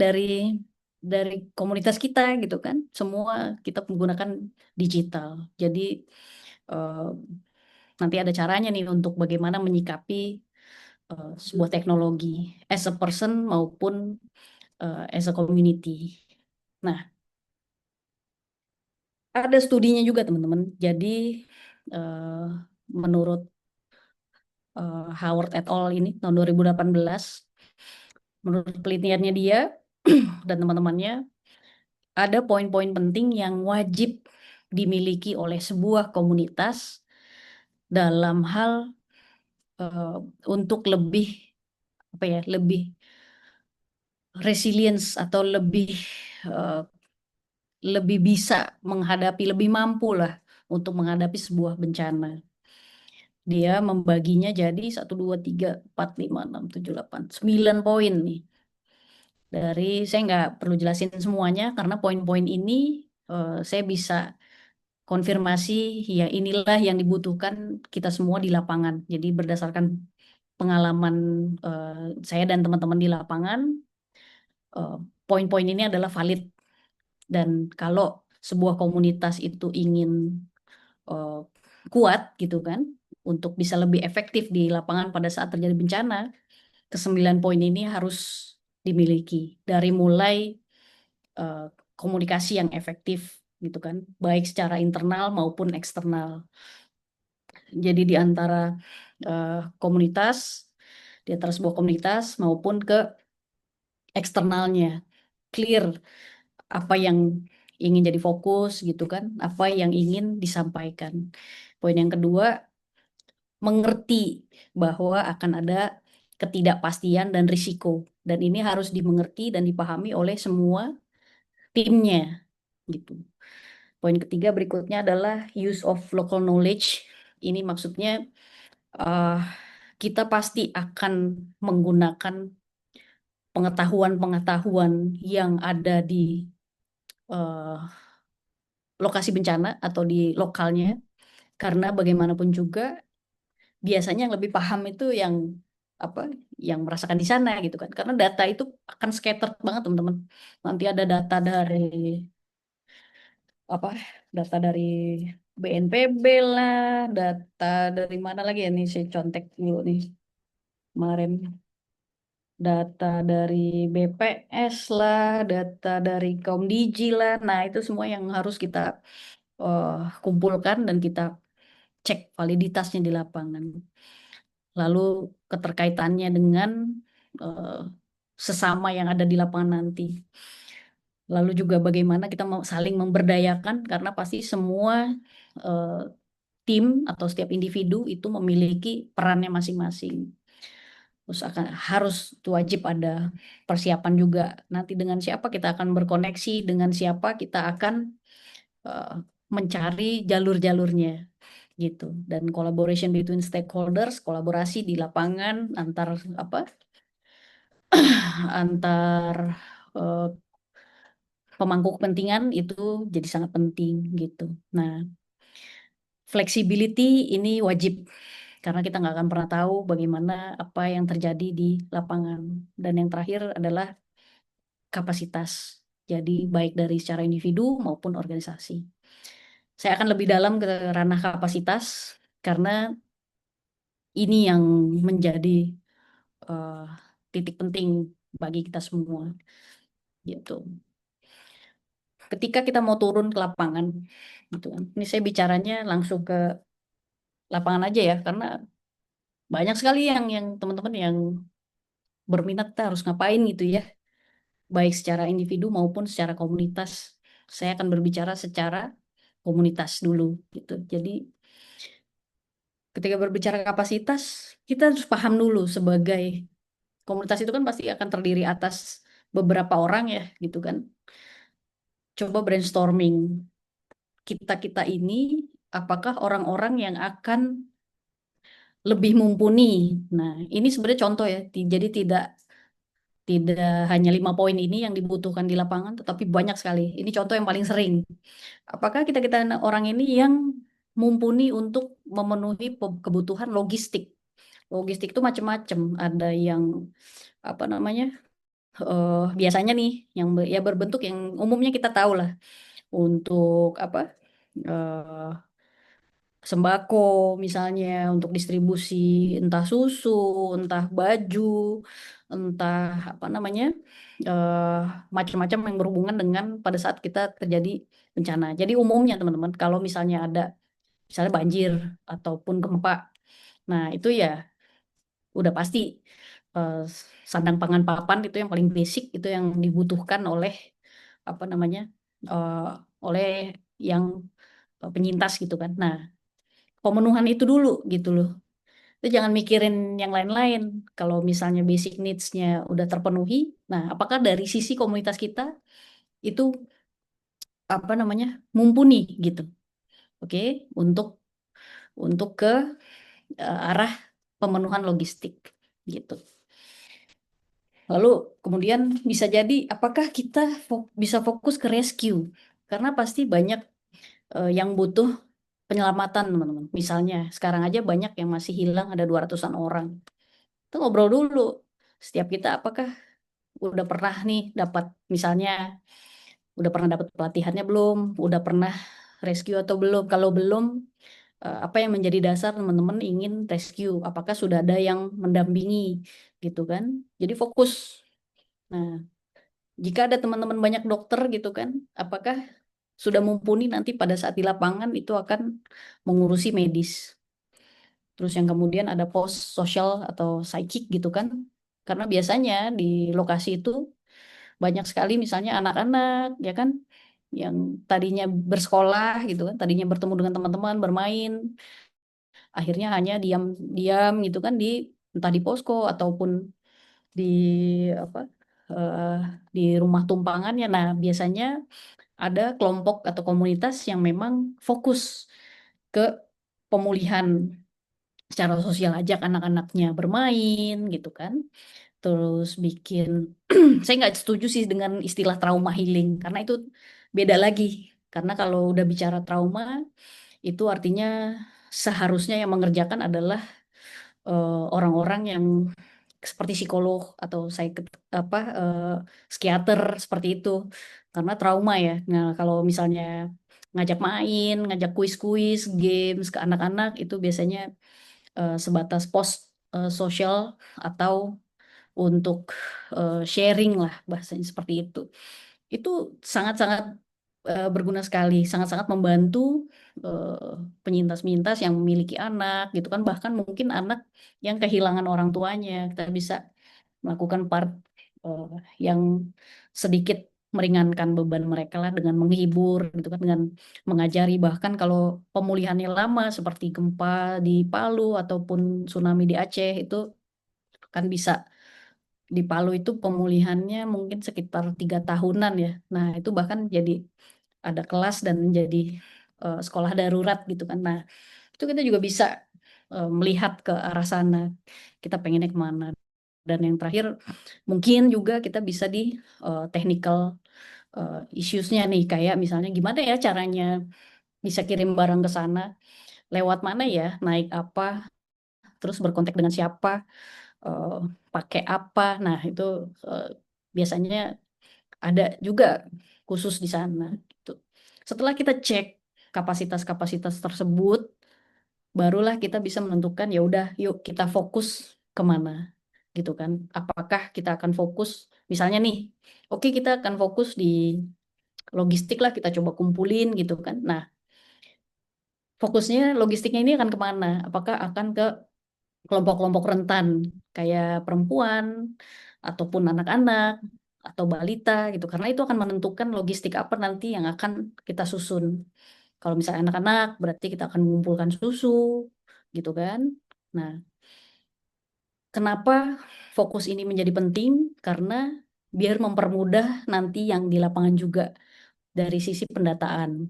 dari komunitas kita gitu kan. Semua kita menggunakan digital. Jadi eh, nanti ada caranya nih untuk bagaimana menyikapi sebuah teknologi as a person maupun as a community. Nah, ada studinya juga teman-teman. Jadi eh, menurut Howard et al. Ini tahun 2018, menurut penelitiannya dia dan teman-temannya, ada poin-poin penting yang wajib dimiliki oleh sebuah komunitas dalam hal eh, untuk lebih apa ya, lebih resilience atau eh, lebih bisa menghadapi, lebih mampu lah untuk menghadapi sebuah bencana. Dia membaginya jadi 1, 2, 3, 4, 5, 6, 7, 8, 9 poin nih. Saya nggak perlu jelasin semuanya karena poin-poin ini saya bisa konfirmasi ya inilah yang dibutuhkan kita semua di lapangan. Jadi berdasarkan pengalaman eh, saya dan teman-teman di lapangan, eh, poin-poin ini adalah valid. Dan kalau sebuah komunitas itu ingin eh, kuat gitu kan, untuk bisa lebih efektif di lapangan pada saat terjadi bencana, kesembilan poin ini harus dimiliki. Dari mulai eh, komunikasi yang efektif gitu kan, baik secara internal maupun eksternal. Jadi di antara eh, komunitas, di antara sebuah komunitas maupun ke eksternalnya, clear apa yang ingin jadi fokus gitu kan, apa yang ingin disampaikan. Poin yang kedua, mengerti bahwa akan ada ketidakpastian dan risiko. Dan ini harus dimengerti dan dipahami oleh semua timnya gitu. Poin ketiga berikutnya adalah use of local knowledge. Ini maksudnya eh, kita pasti akan menggunakan pengetahuan-pengetahuan yang ada di eh, lokasi bencana atau di lokalnya, karena bagaimanapun juga biasanya yang lebih paham itu yang apa, yang merasakan di sana gitu kan, karena data itu akan scattered banget teman-teman. Nanti ada data dari apa, data dari BNPB lah, data dari mana lagi ya, nih saya contek dulu nih kemarin, data dari BPS lah, data dari Komdigi lah. Nah, itu semua yang harus kita eh, kumpulkan dan kita cek validitasnya di lapangan. Lalu keterkaitannya dengan eh, sesama yang ada di lapangan nanti. Lalu juga bagaimana kita mau saling memberdayakan karena pasti semua eh, tim atau setiap individu itu memiliki perannya masing-masing. Terus harus wajib ada persiapan juga. Nanti dengan siapa kita akan berkoneksi, dengan siapa kita akan eh, mencari jalur-jalurnya gitu. Dan collaboration between stakeholders, kolaborasi di lapangan antar apa, antar eh, pemangku kepentingan itu jadi sangat penting gitu. Nah, flexibility ini wajib karena kita nggak akan pernah tahu bagaimana apa yang terjadi di lapangan. Dan yang terakhir adalah kapasitas. Jadi baik dari secara individu maupun organisasi. Saya akan lebih dalam ke ranah kapasitas karena ini yang menjadi eh, titik penting bagi kita semua gitu. Ketika kita mau turun ke lapangan gitu kan. Ini saya bicaranya langsung ke lapangan aja ya karena banyak sekali yang teman-teman yang berminat kita harus ngapain gitu ya. Baik secara individu maupun secara komunitas. Saya akan berbicara secara komunitas dulu gitu. Jadi ketika berbicara kapasitas, kita harus paham dulu sebagai komunitas itu kan pasti akan terdiri atas beberapa orang ya gitu kan. Coba brainstorming kita-kita ini apakah orang-orang yang akan lebih mumpuni. Nah, ini sebenarnya contoh ya. Jadi tidak tidak hanya 5 poin ini yang dibutuhkan di lapangan, tetapi banyak sekali. Ini contoh yang paling sering. Apakah kita-kita orang ini yang mumpuni untuk memenuhi kebutuhan logistik? Logistik itu macam-macam. Ada yang apa namanya? Biasanya nih yang ya berbentuk yang umumnya kita tahu lah untuk apa? eh, sembako misalnya untuk distribusi entah susu, entah baju, entah apa namanya eh, macam-macam yang berhubungan dengan pada saat kita terjadi bencana. Jadi umumnya teman-teman kalau misalnya ada misalnya banjir ataupun gempa, nah itu ya udah pasti eh, sandang pangan papan itu yang paling basic itu yang dibutuhkan oleh apa namanya eh, oleh yang penyintas gitu kan. Nah, pemenuhan itu dulu gitu loh. Itu jangan mikirin yang lain-lain. Kalau misalnya basic needs-nya udah terpenuhi, nah apakah dari sisi komunitas kita itu apa namanya mumpuni gitu, oke, untuk ke arah pemenuhan logistik gitu. Lalu kemudian bisa jadi apakah kita bisa fokus ke rescue karena pasti banyak yang butuh penyelamatan teman-teman. Misalnya sekarang aja banyak yang masih hilang ada 200-an orang. Itu ngobrol dulu. Setiap kita apakah udah pernah nih dapat misalnya udah pernah dapat pelatihannya belum? Udah pernah rescue atau belum? Kalau belum, apa yang menjadi dasar teman-teman ingin rescue? Apakah sudah ada yang mendampingi gitu kan? Jadi fokus. Nah, jika ada teman-teman banyak dokter gitu kan, apakah sudah mumpuni nanti pada saat di lapangan itu akan mengurusi medis. Terus yang kemudian ada pos sosial atau psychic gitu kan. Karena biasanya di lokasi itu banyak sekali misalnya anak-anak ya kan yang tadinya bersekolah gitu kan, tadinya bertemu dengan teman-teman, bermain, akhirnya hanya diam-diam gitu kan di entah di posko ataupun di apa eh, di rumah tumpangannya. Nah, biasanya ada kelompok atau komunitas yang memang fokus ke pemulihan secara sosial, ajak anak-anaknya bermain gitu kan. Terus bikin, saya nggak setuju sih dengan istilah trauma healing karena itu beda lagi. Karena kalau udah bicara trauma itu artinya seharusnya yang mengerjakan adalah orang-orang yang seperti psikolog atau apa psikiater seperti itu karena trauma ya. Nah, kalau misalnya ngajak main, ngajak kuis-kuis, games ke anak-anak itu biasanya sebatas post sosial atau untuk sharing lah bahasanya seperti itu. Itu sangat-sangat berguna sekali, sangat-sangat membantu eh, penyintas-penyintas yang memiliki anak gitu kan, bahkan mungkin anak yang kehilangan orang tuanya. Kita bisa melakukan part eh, yang sedikit meringankan beban mereka lah dengan menghibur gitu kan, dengan mengajari. Bahkan kalau pemulihannya lama seperti gempa di Palu ataupun tsunami di Aceh itu kan bisa di Palu itu pemulihannya mungkin sekitar 3 tahunan ya. Nah itu bahkan jadi ada kelas dan jadi sekolah darurat gitu kan. Nah itu kita juga bisa melihat ke arah sana. Kita pengennya kemana. Dan yang terakhir mungkin juga kita bisa di technical issues-nya nih. Kayak misalnya gimana ya caranya bisa kirim barang ke sana. Lewat mana ya, naik apa, terus berkontak dengan siapa, eh, pakai apa. Nah itu eh, biasanya ada juga khusus di sana gitu. Setelah kita cek kapasitas-kapasitas tersebut, barulah kita bisa menentukan ya udah yuk kita fokus kemana gitu kan. Apakah kita akan fokus misalnya nih, oke kita akan fokus di logistik lah kita coba kumpulin gitu kan. Nah fokusnya logistiknya ini akan kemana? Apakah akan ke kelompok-kelompok rentan kayak perempuan ataupun anak-anak atau balita gitu karena itu akan menentukan logistik apa nanti yang akan kita susun. Kalau misalnya anak-anak berarti kita akan mengumpulkan susu gitu kan. Nah, kenapa fokus ini menjadi penting? Karena biar mempermudah nanti yang di lapangan juga dari sisi pendataan,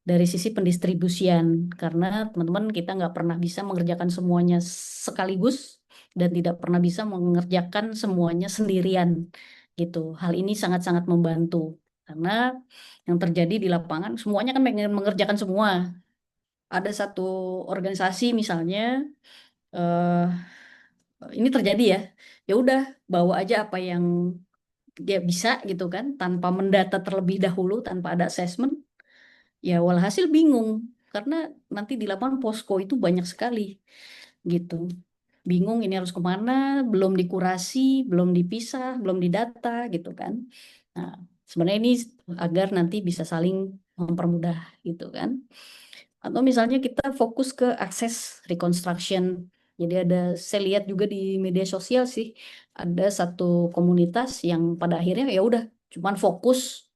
dari sisi pendistribusian karena teman-teman kita nggak pernah bisa mengerjakan semuanya sekaligus dan tidak pernah bisa mengerjakan semuanya sendirian gitu. Hal ini sangat-sangat membantu karena yang terjadi di lapangan semuanya kan pengen mengerjakan semua. Ada satu organisasi misalnya eh ini terjadi ya. Ya udah bawa aja apa yang dia bisa gitu kan tanpa mendata terlebih dahulu, tanpa ada assessment. Ya walhasil bingung karena nanti di lapangan posko itu banyak sekali gitu. Bingung ini harus kemana, belum dikurasi, belum dipisah, belum didata gitu kan. Nah, sebenarnya ini agar nanti bisa saling mempermudah gitu kan. Atau misalnya kita fokus ke akses reconstruction. Jadi saya lihat juga di media sosial sih, ada satu komunitas yang pada akhirnya ya udah cuman fokus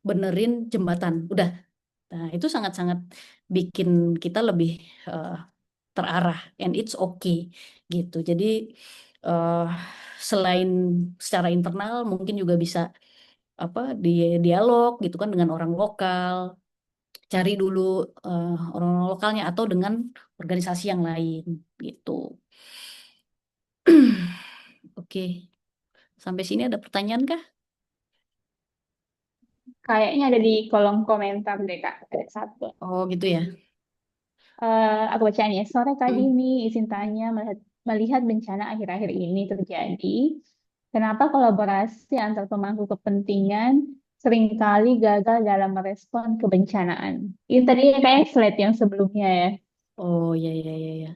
benerin jembatan. Udah. Nah, itu sangat-sangat bikin kita lebih eh, terarah, and it's okay gitu. Jadi eh, selain secara internal mungkin juga bisa apa di dialog gitu kan dengan orang lokal, cari dulu orang lokalnya atau dengan organisasi yang lain gitu. Oke, sampai sini ada pertanyaan kah?
Kayaknya ada di kolom komentar deh Kak. Ada satu.
Oh gitu ya.
Aku bacain ya. Sore tadi
Hmm.
nih izin tanya melihat bencana akhir-akhir ini terjadi. Kenapa kolaborasi antar pemangku kepentingan seringkali gagal dalam merespon kebencanaan? Ini tadi kayak slide yang sebelumnya ya.
Oh ya ya ya ya.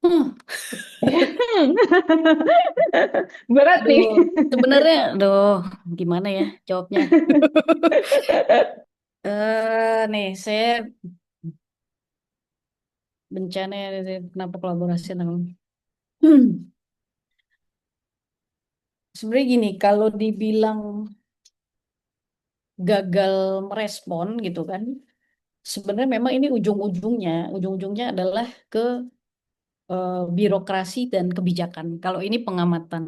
Hmm.
Berat
Aduh,
nih.
sebenarnya, aduh, gimana ya jawabnya? Nih, saya bencana kenapa kolaborasi dengan sebenarnya gini, kalau dibilang gagal merespon gitu kan, sebenarnya memang ini ujung-ujungnya adalah ke birokrasi dan kebijakan. Kalau ini pengamatan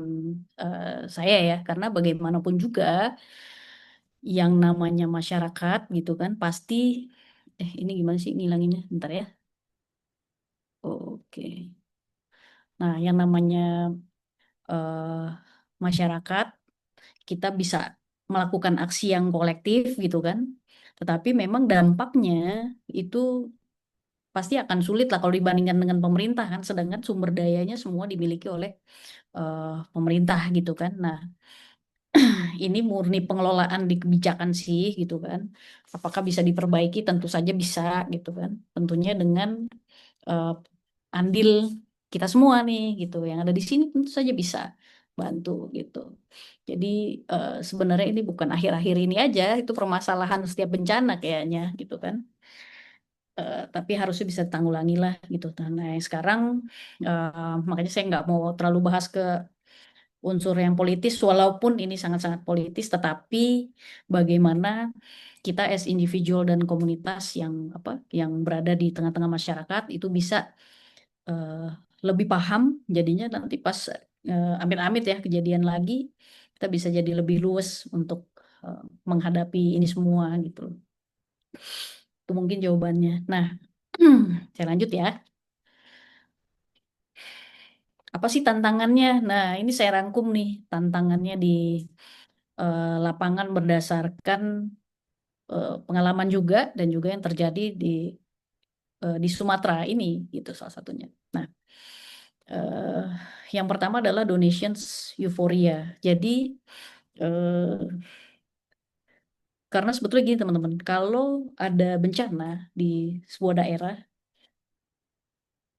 saya ya, karena bagaimanapun juga yang namanya masyarakat gitu kan, pasti, ini gimana sih ngilanginnya? Bentar ya. Oke. Nah, yang namanya eh, masyarakat, kita bisa melakukan aksi yang kolektif gitu kan. Tetapi memang dampaknya itu pasti akan sulit lah kalau dibandingkan dengan pemerintah kan. Sedangkan sumber dayanya semua dimiliki oleh pemerintah gitu kan. Nah, ini murni pengelolaan di kebijakan sih gitu kan. Apakah bisa diperbaiki? Tentu saja bisa gitu kan. Tentunya dengan eh, andil kita semua nih gitu. Yang ada di sini tentu saja bisa bantu gitu. Jadi sebenarnya ini bukan akhir-akhir ini aja, itu permasalahan setiap bencana kayaknya gitu kan. Tapi harusnya bisa ditanggulangi lah gitu. Nah, yang sekarang makanya saya nggak mau terlalu bahas ke unsur yang politis, walaupun ini sangat-sangat politis, tetapi bagaimana kita as individual dan komunitas yang apa, yang berada di tengah-tengah masyarakat itu bisa eh, lebih paham, jadinya nanti pas amit-amit ya kejadian lagi, kita bisa jadi lebih luwes untuk eh, menghadapi ini semua gitu. Itu mungkin jawabannya. Nah, saya lanjut ya. Apa sih tantangannya? Nah, ini saya rangkum nih tantangannya di lapangan berdasarkan pengalaman juga dan juga yang terjadi di Sumatera ini gitu salah satunya. Nah, eh, yang pertama adalah donations euphoria. Jadi eh, karena sebetulnya gini teman-teman, kalau ada bencana di sebuah daerah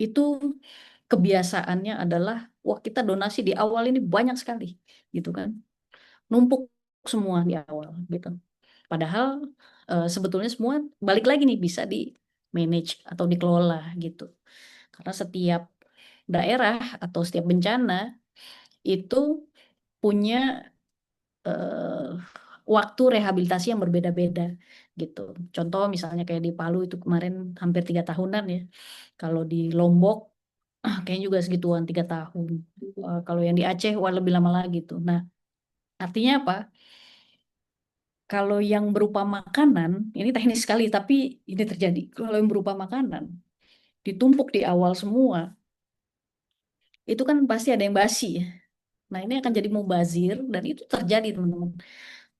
itu kebiasaannya adalah wah kita donasi di awal ini banyak sekali gitu kan. Numpuk semua di awal gitu. Padahal sebetulnya semua balik lagi nih bisa di manage atau dikelola gitu. Karena setiap daerah atau setiap bencana itu punya eh, waktu rehabilitasi yang berbeda-beda gitu. Contoh misalnya kayak di Palu itu kemarin hampir 3 tahunan ya. Kalau di Lombok kayaknya juga segituan 3 tahun. Kalau yang di Aceh wah lebih lama lagi tuh. Nah artinya apa? Kalau yang berupa makanan, ini teknis sekali, tapi ini terjadi. Kalau yang berupa makanan, ditumpuk di awal semua, itu kan pasti ada yang basi ya. Nah, ini akan jadi mubazir, dan itu terjadi, teman-teman.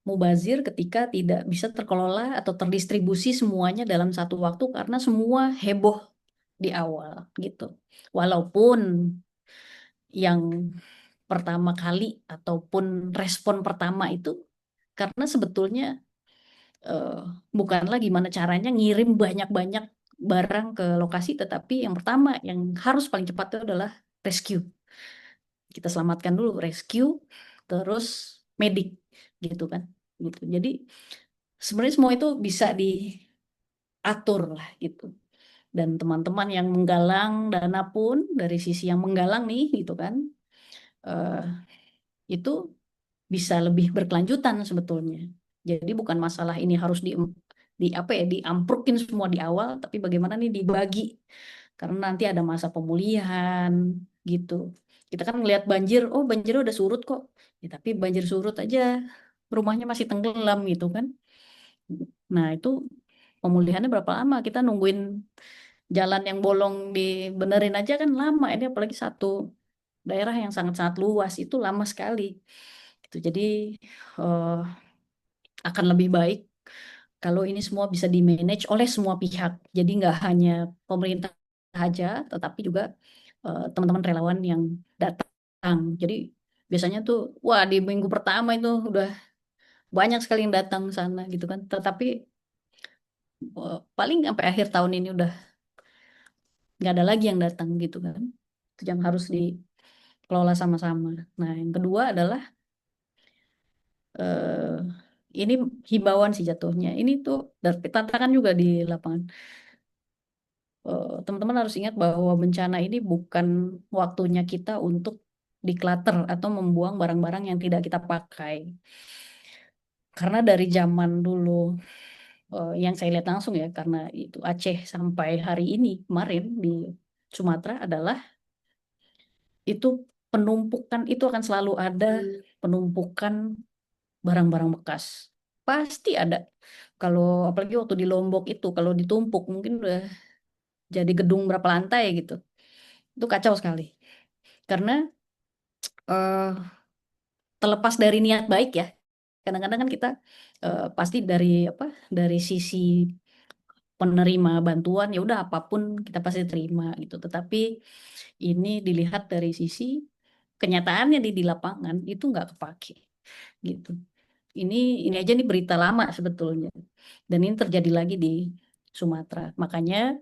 Mubazir ketika tidak bisa terkelola atau terdistribusi semuanya dalam satu waktu karena semua heboh di awal, gitu. Walaupun yang pertama kali ataupun respon pertama itu, karena sebetulnya eh, bukanlah gimana caranya ngirim banyak-banyak barang ke lokasi, tetapi yang pertama yang harus paling cepat itu adalah rescue. Kita selamatkan dulu, rescue, terus medik, gitu kan. Gitu. Jadi sebenarnya semua itu bisa diatur lah gitu. Dan teman-teman yang menggalang dana pun dari sisi yang menggalang nih gitu kan, eh, itu bisa lebih berkelanjutan sebetulnya. Jadi bukan masalah ini harus di apa ya, diamprukin semua di awal, tapi bagaimana nih dibagi, karena nanti ada masa pemulihan gitu. Kita kan ngelihat banjir, oh banjir udah surut kok, ya, tapi banjir surut aja rumahnya masih tenggelam gitu kan. Nah itu pemulihannya berapa lama? Kita nungguin jalan yang bolong dibenerin aja kan lama. Ini apalagi satu daerah yang sangat-sangat luas itu lama sekali. Gitu. Jadi eh, akan lebih baik kalau ini semua bisa di-manage oleh semua pihak. Jadi nggak hanya pemerintah aja, tetapi juga teman-teman relawan yang datang. Jadi biasanya tuh, wah di minggu pertama itu udah banyak sekali yang datang sana gitu kan. Tetapi paling sampai akhir tahun ini udah nggak ada lagi yang datang gitu kan. Itu yang harus dikelola sama-sama. Nah, yang kedua adalah eh, ini himbauan sih jatuhnya. Ini tuh dari tantangan juga di lapangan. Teman-teman harus ingat bahwa bencana ini bukan waktunya kita untuk declutter atau membuang barang-barang yang tidak kita pakai. Karena dari zaman dulu yang saya lihat langsung ya, karena itu Aceh sampai hari ini kemarin di Sumatera adalah itu penumpukan itu akan selalu ada penumpukan barang-barang bekas. Pasti ada. Kalau apalagi waktu di Lombok itu kalau ditumpuk mungkin udah jadi gedung berapa lantai gitu. Itu kacau sekali. Karena terlepas dari niat baik ya, kadang-kadang kan kita pasti dari apa, dari sisi penerima bantuan ya udah apapun kita pasti terima gitu. Tetapi ini dilihat dari sisi kenyataannya di lapangan itu nggak kepake gitu. Ini ini aja nih berita lama sebetulnya. Dan ini terjadi lagi di Sumatera. Makanya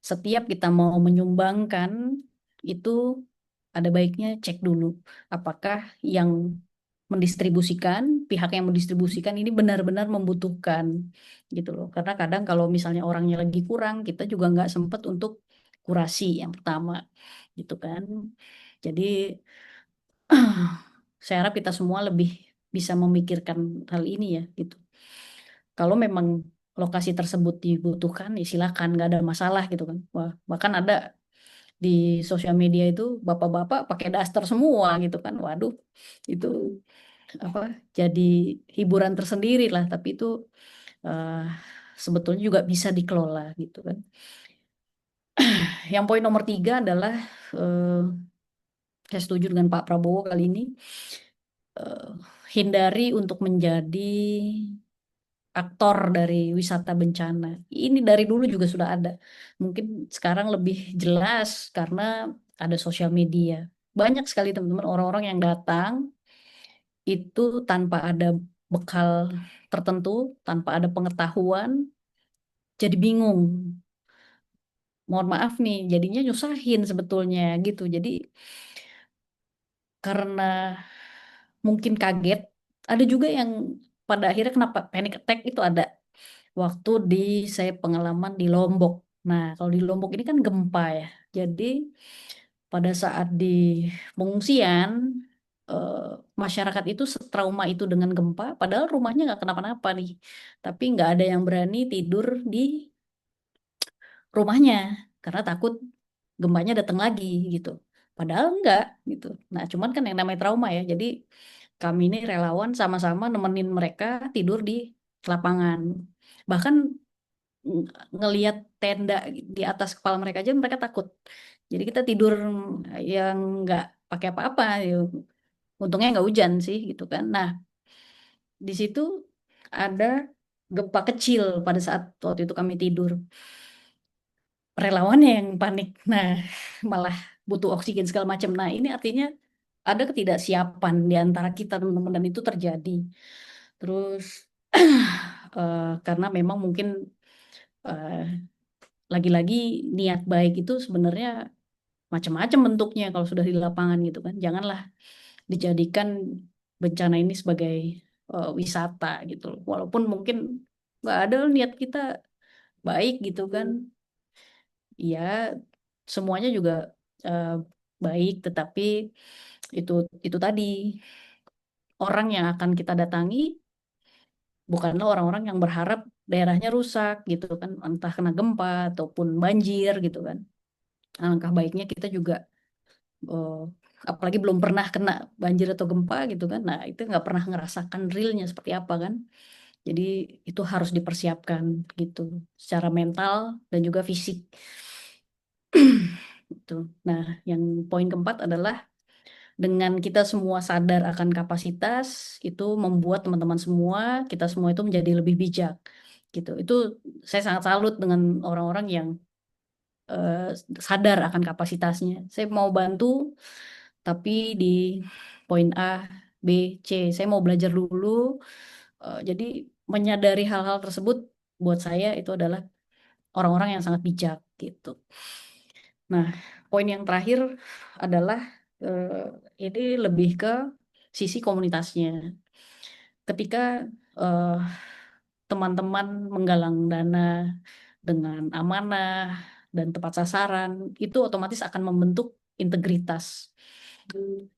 setiap kita mau menyumbangkan itu ada baiknya cek dulu apakah yang mendistribusikan, pihak yang mendistribusikan ini benar-benar membutuhkan gitu loh. Karena kadang kalau misalnya orangnya lagi kurang, kita juga nggak sempat untuk kurasi yang pertama gitu kan. Jadi saya harap kita semua lebih bisa memikirkan hal ini ya gitu. Kalau memang lokasi tersebut dibutuhkan, ya silakan, nggak ada masalah gitu kan. Wah, bahkan ada di sosial media itu bapak-bapak pakai daster semua gitu kan. Waduh, itu apa jadi hiburan tersendiri lah. Tapi itu eh, sebetulnya juga bisa dikelola gitu kan. Yang poin nomor tiga adalah eh, saya setuju dengan Pak Prabowo kali ini, eh, hindari untuk menjadi aktor dari wisata bencana. Ini dari dulu juga sudah ada. Mungkin sekarang lebih jelas karena ada sosial media. Banyak sekali teman-teman orang-orang yang datang itu tanpa ada bekal tertentu, tanpa ada pengetahuan, jadi bingung. Mohon maaf nih, jadinya nyusahin sebetulnya gitu. Jadi karena mungkin kaget, ada juga yang pada akhirnya kenapa panic attack itu ada waktu di saya pengalaman di Lombok. Nah, kalau di Lombok ini kan gempa ya. Jadi pada saat di pengungsian eh, masyarakat itu setrauma itu dengan gempa, padahal rumahnya nggak kenapa-napa nih. Tapi nggak ada yang berani tidur di rumahnya karena takut gempanya datang lagi gitu. Padahal enggak gitu. Nah, cuman kan yang namanya trauma ya. Jadi kami ini relawan sama-sama nemenin mereka tidur di lapangan. Bahkan ngelihat tenda di atas kepala mereka aja mereka takut. Jadi kita tidur yang nggak pakai apa-apa. Ya. Untungnya nggak hujan sih gitu kan. Nah, di situ ada gempa kecil pada saat waktu itu kami tidur. Relawannya yang panik. Nah, malah butuh oksigen segala macam. Nah, ini artinya ada ketidaksiapan di antara kita teman-teman dan itu terjadi. Terus Karena memang mungkin eh, lagi-lagi niat baik itu sebenarnya macam-macam bentuknya kalau sudah di lapangan gitu kan. Janganlah dijadikan bencana ini sebagai wisata gitu loh. Walaupun mungkin nggak ada niat kita baik gitu kan. Ya semuanya juga eh, baik, tetapi itu itu tadi orang yang akan kita datangi bukanlah orang-orang yang berharap daerahnya rusak gitu kan, entah kena gempa ataupun banjir gitu kan. Alangkah baiknya kita juga eh, apalagi belum pernah kena banjir atau gempa gitu kan. Nah, itu nggak pernah ngerasakan realnya seperti apa kan. Jadi itu harus dipersiapkan gitu secara mental dan juga fisik. Gitu. Nah, yang poin keempat adalah dengan kita semua sadar akan kapasitas, itu membuat teman-teman semua, kita semua itu menjadi lebih bijak. Gitu. Itu saya sangat salut dengan orang-orang yang eh, sadar akan kapasitasnya. Saya mau bantu, tapi di poin A, B, C, saya mau belajar dulu. Jadi menyadari hal-hal tersebut buat saya itu adalah orang-orang yang sangat bijak gitu. Nah, poin yang terakhir adalah ini lebih ke sisi komunitasnya. Ketika eh, teman-teman menggalang dana dengan amanah dan tepat sasaran, itu otomatis akan membentuk integritas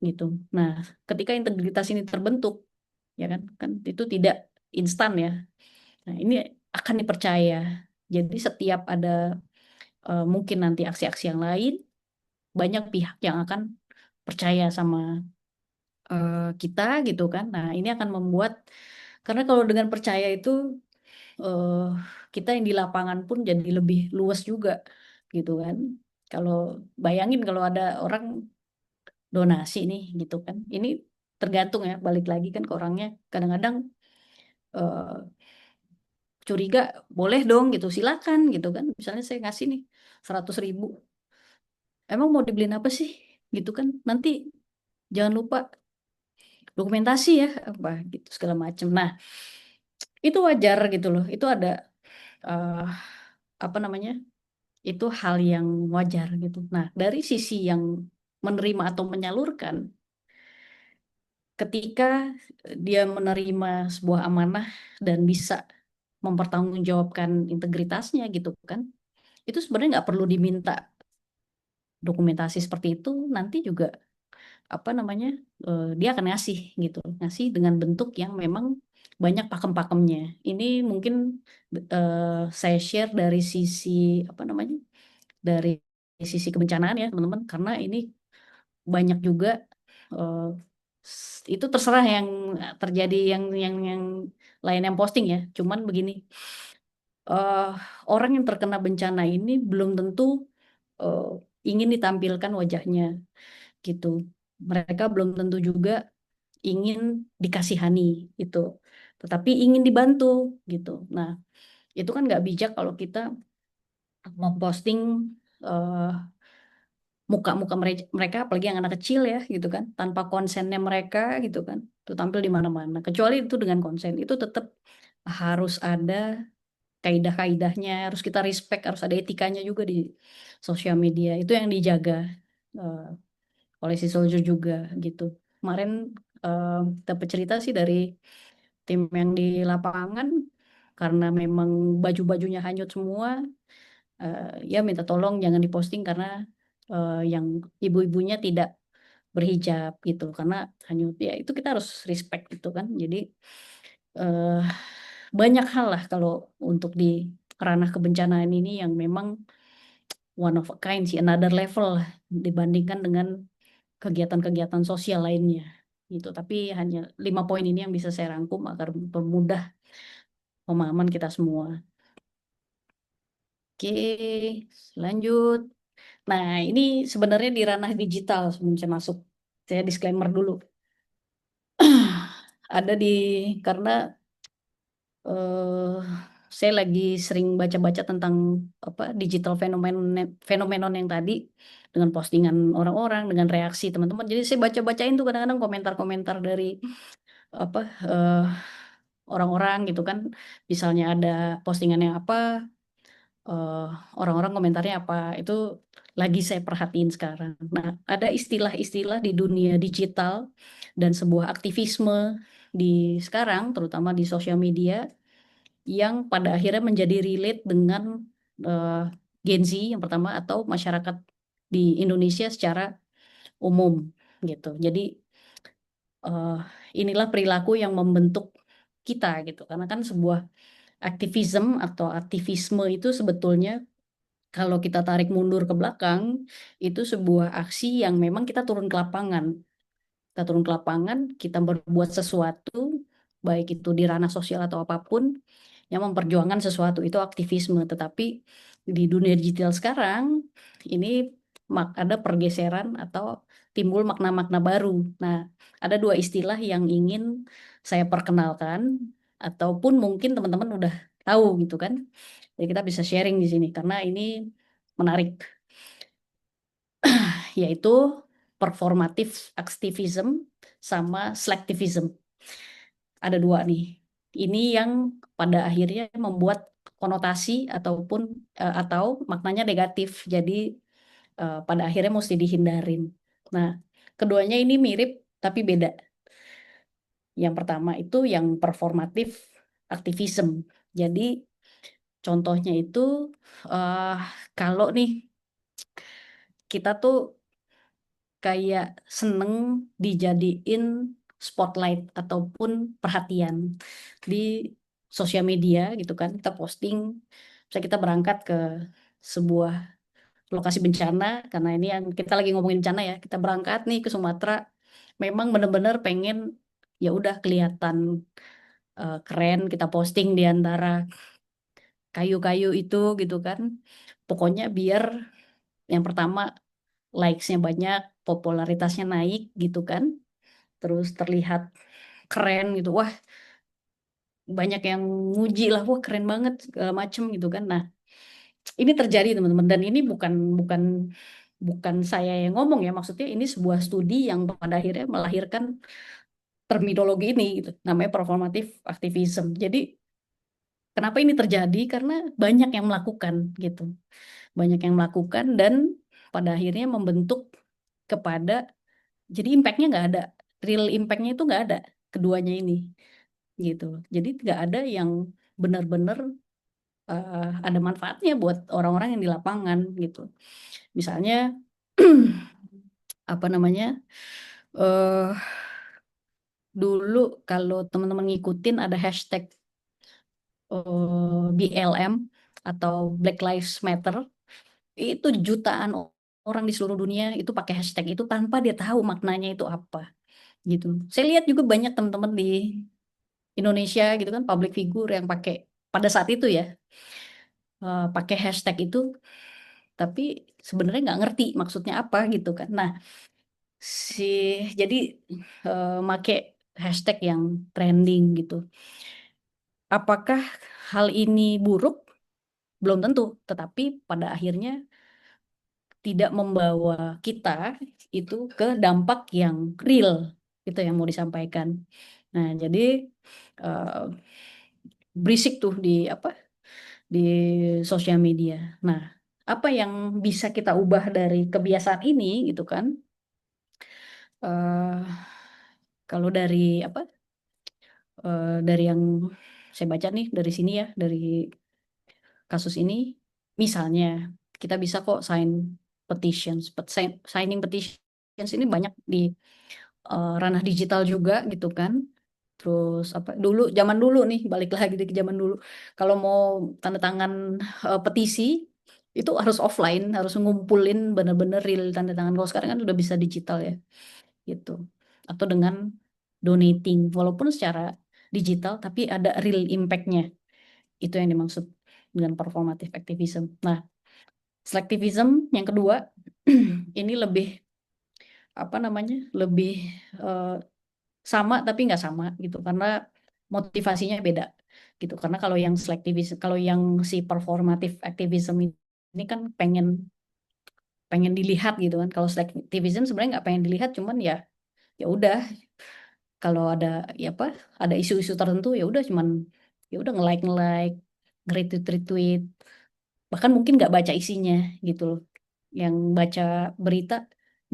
gitu. Nah, ketika integritas ini terbentuk, ya kan, kan itu tidak instan ya. Nah, ini akan dipercaya. Jadi setiap ada mungkin nanti aksi-aksi yang lain, banyak pihak yang akan percaya sama kita gitu kan. Nah, ini akan membuat karena kalau dengan percaya itu eh, kita yang di lapangan pun jadi lebih luas juga gitu kan. Kalau bayangin kalau ada orang donasi nih gitu kan. Ini tergantung ya, balik lagi kan ke orangnya. Kadang-kadang eh, curiga, boleh dong gitu, silakan gitu kan. Misalnya saya ngasih nih 100.000, emang mau dibeliin apa sih gitu kan. Nanti jangan lupa dokumentasi ya apa gitu segala macam. Nah, itu wajar gitu loh. Itu ada eh, apa namanya? Itu hal yang wajar gitu. Nah, dari sisi yang menerima atau menyalurkan, ketika dia menerima sebuah amanah dan bisa mempertanggungjawabkan integritasnya gitu kan, itu sebenarnya nggak perlu diminta dokumentasi seperti itu. Nanti juga apa namanya dia akan ngasih gitu, ngasih dengan bentuk yang memang banyak pakem-pakemnya. Ini mungkin eh, saya share dari sisi apa namanya, dari sisi kebencanaan ya teman-teman, karena ini banyak juga eh, itu terserah yang terjadi, yang lain yang posting ya. Cuman begini, eh, orang yang terkena bencana ini belum tentu eh, ingin ditampilkan wajahnya gitu. Mereka belum tentu juga ingin dikasihani itu, tetapi ingin dibantu gitu. Nah, itu kan nggak bijak kalau kita memposting eh, muka-muka mereka, apalagi yang anak kecil ya gitu kan, tanpa konsennya mereka gitu kan, itu tampil di mana-mana. Kecuali itu dengan konsen, itu tetap harus ada kaidah-kaidahnya, harus kita respect, harus ada etikanya juga di sosial media. Itu yang dijaga eh, oleh si soldier juga gitu. Kemarin eh, dapat cerita sih dari tim yang di lapangan, karena memang baju-bajunya hanyut semua, ya minta tolong jangan diposting karena yang ibu-ibunya tidak berhijab gitu, karena hanyut ya, itu kita harus respect gitu kan. Jadi eh, banyak hal lah kalau untuk di ranah kebencanaan ini yang memang one of a kind sih, another level lah dibandingkan dengan kegiatan-kegiatan sosial lainnya gitu. Tapi hanya 5 poin ini yang bisa saya rangkum agar mempermudah pemahaman kita semua. Oke, lanjut. Nah, ini sebenarnya di ranah digital sebelum saya masuk. Saya disclaimer dulu. Ada di karena eh, saya lagi sering baca-baca tentang apa digital fenomenon yang tadi, dengan postingan orang-orang, dengan reaksi teman-teman. Jadi saya baca-bacain tuh kadang-kadang komentar-komentar dari apa orang-orang gitu kan. Misalnya ada postingan yang apa, eh, orang-orang komentarnya apa, itu lagi saya perhatiin sekarang. Nah, ada istilah-istilah di dunia digital dan sebuah aktivisme di sekarang, terutama di sosial media, yang pada akhirnya menjadi relate dengan eh, Gen Z yang pertama atau masyarakat di Indonesia secara umum gitu. Jadi eh, inilah perilaku yang membentuk kita gitu, karena kan sebuah aktivisme atau aktivisme itu sebetulnya kalau kita tarik mundur ke belakang, itu sebuah aksi yang memang kita turun ke lapangan. Kita turun ke lapangan, kita berbuat sesuatu, baik itu di ranah sosial atau apapun, yang memperjuangkan sesuatu, itu aktivisme. Tetapi di dunia digital sekarang, ini ada pergeseran atau timbul makna-makna baru. Nah, ada dua istilah yang ingin saya perkenalkan, ataupun mungkin teman-teman udah tahu gitu kan. Jadi kita bisa sharing di sini, karena ini menarik, yaitu performative activism sama selectivism. Ada dua nih. Ini yang pada akhirnya membuat konotasi ataupun atau maknanya negatif. Jadi pada akhirnya mesti dihindarin. Nah, keduanya ini mirip tapi beda. Yang pertama itu yang performative activism. Jadi contohnya itu eh kalau nih kita tuh kayak seneng dijadiin spotlight ataupun perhatian di sosial media gitu kan. Kita posting, misalnya kita berangkat ke sebuah lokasi bencana, karena ini yang kita lagi ngomongin bencana ya, kita berangkat nih ke Sumatera, memang bener-bener pengen ya udah kelihatan keren, kita posting di antara kayu-kayu itu gitu kan. Pokoknya biar yang pertama likes-nya banyak, popularitasnya naik gitu kan, terus terlihat keren gitu, wah banyak yang muji lah, wah keren banget segala macem gitu kan. Nah, ini terjadi teman-teman, dan ini bukan bukan bukan saya yang ngomong ya, maksudnya ini sebuah studi yang pada akhirnya melahirkan terminologi ini gitu, namanya performative activism. Jadi kenapa ini terjadi, karena banyak yang melakukan gitu, banyak yang melakukan, dan pada akhirnya membentuk kepada, jadi impactnya nggak ada, real impactnya itu nggak ada, keduanya ini gitu. Jadi nggak ada yang benar-benar ada manfaatnya buat orang-orang yang di lapangan gitu. Misalnya apa namanya, eh dulu kalau teman-teman ngikutin ada hashtag BLM atau Black Lives Matter, itu jutaan orang di seluruh dunia itu pakai hashtag itu tanpa dia tahu maknanya itu apa gitu. Saya lihat juga banyak teman-teman di Indonesia gitu kan, public figure yang pakai pada saat itu ya, pakai hashtag itu, tapi sebenarnya nggak ngerti maksudnya apa gitu kan. Nah, si jadi make hashtag yang trending gitu. Apakah hal ini buruk? Belum tentu, tetapi pada akhirnya tidak membawa kita itu ke dampak yang real, itu yang mau disampaikan. Nah, jadi eh, berisik tuh di apa, di sosial media. Nah, apa yang bisa kita ubah dari kebiasaan ini gitu kan? eh Kalau dari apa? Dari yang saya baca nih dari sini ya, dari kasus ini, misalnya kita bisa kok petitions, signing petitions ini banyak di ranah digital juga gitu kan. Terus apa? Dulu zaman dulu nih, balik lagi ke zaman dulu. Kalau mau tanda tangan petisi itu harus offline, harus ngumpulin bener-bener real tanda tangan. Kalau sekarang kan udah bisa digital ya, gitu. Atau dengan donating, walaupun secara digital tapi ada real impact-nya. Itu yang dimaksud dengan performative activism. Nah, selectivism yang kedua ini lebih apa namanya? Lebih eh, sama tapi nggak sama gitu, karena motivasinya beda gitu. Karena kalau yang selektivism, kalau yang si performative activism ini kan pengen pengen dilihat gitu kan. Kalau selektivism sebenarnya nggak pengen dilihat, cuman ya ya udah, kalau ada ya apa, ada isu-isu tertentu ya udah cuman ya udah nge-like, nge-retweet, bahkan mungkin nggak baca isinya gitu loh. Yang baca berita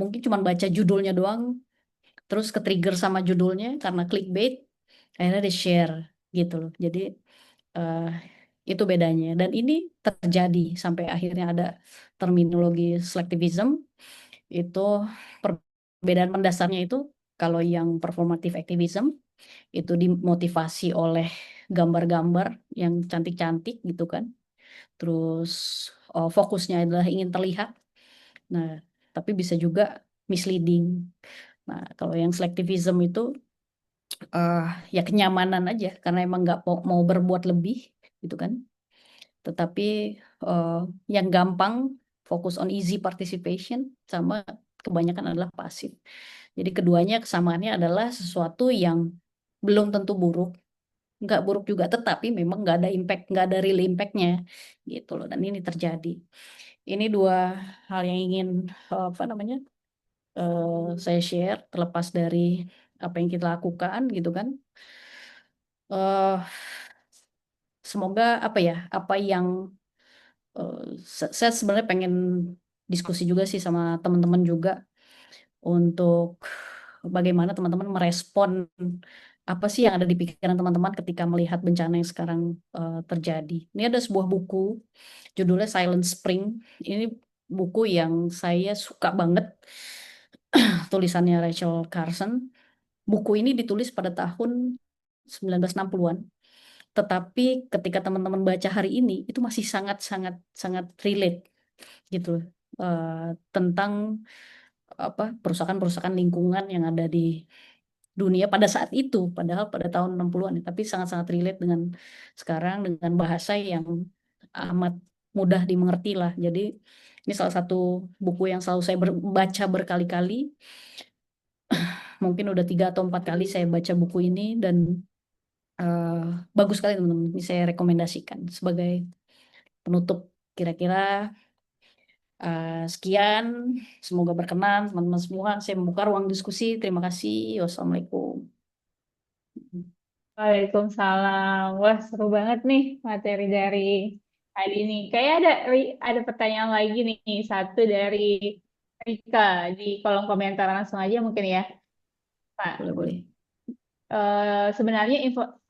mungkin cuman baca judulnya doang, terus ke-trigger sama judulnya karena clickbait, akhirnya di share gitu loh. Jadi eh, itu bedanya. Dan ini terjadi sampai akhirnya ada terminologi selectivism. Itu perbedaan mendasarnya itu, kalau yang performative activism itu dimotivasi oleh gambar-gambar yang cantik-cantik gitu kan. Terus fokusnya adalah ingin terlihat. Nah, tapi bisa juga misleading. Nah, kalau yang selectivism itu eh, ya kenyamanan aja karena emang nggak mau berbuat lebih gitu kan. Tetapi eh, yang gampang fokus on easy participation sama kebanyakan adalah pasif. Jadi keduanya kesamaannya adalah sesuatu yang belum tentu buruk, nggak buruk juga, tetapi memang nggak ada impact, nggak ada real impactnya gitu loh. Dan ini terjadi. Ini dua hal yang ingin apa namanya saya share terlepas dari apa yang kita lakukan gitu kan. eh Semoga apa ya, apa yang eh, saya sebenarnya pengen diskusi juga sih sama teman-teman juga untuk bagaimana teman-teman merespon apa sih yang ada di pikiran teman-teman ketika melihat bencana yang sekarang terjadi. Ini ada sebuah buku judulnya Silent Spring. Ini buku yang saya suka banget, tulisannya Rachel Carson. Buku ini ditulis pada tahun 1960-an. Tetapi ketika teman-teman baca hari ini, itu masih sangat sangat sangat relate gitu loh. Tentang apa perusahaan-perusahaan lingkungan yang ada di dunia pada saat itu, padahal pada tahun 60-an ya, tapi sangat-sangat relate dengan sekarang dengan bahasa yang amat mudah dimengerti lah. Jadi ini salah satu buku yang selalu saya baca berkali-kali. Mungkin udah 3 atau 4 kali saya baca buku ini dan eh, bagus sekali teman-teman. Ini saya rekomendasikan sebagai penutup. Kira-kira sekian. Semoga berkenan teman-teman semua. Saya membuka ruang diskusi. Terima kasih. Wassalamualaikum.
Waalaikumsalam. Wah, seru banget nih materi dari hari ini. Kayak ada pertanyaan lagi nih, satu dari Rika di kolom komentar langsung aja mungkin ya, Pak.
Boleh-boleh.
Sebenarnya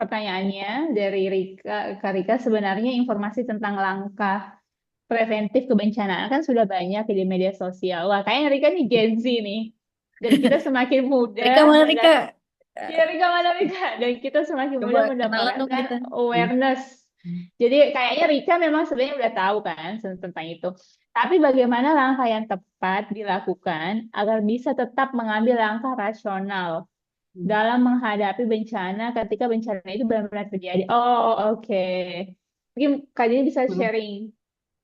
pertanyaannya dari Kak Rika, sebenarnya informasi tentang langkah preventif kebencanaan kan sudah banyak di media sosial. Wah, kayaknya Rika nih Gen Z nih. Dan kita semakin muda
Rika mana Rika?
Iya, Rika mana Rika? Dan kita semakin
Coba
mudah
kenalan dong
mendapatkan
kita. Hmm.
awareness. Jadi kayaknya Rika memang sebenarnya udah tahu kan tentang itu. Tapi bagaimana langkah yang tepat dilakukan agar bisa tetap mengambil langkah rasional
Hmm.
dalam menghadapi bencana ketika bencana itu benar-benar terjadi. Oh, oke. Mungkin Kak Dini bisa
Hmm.
sharing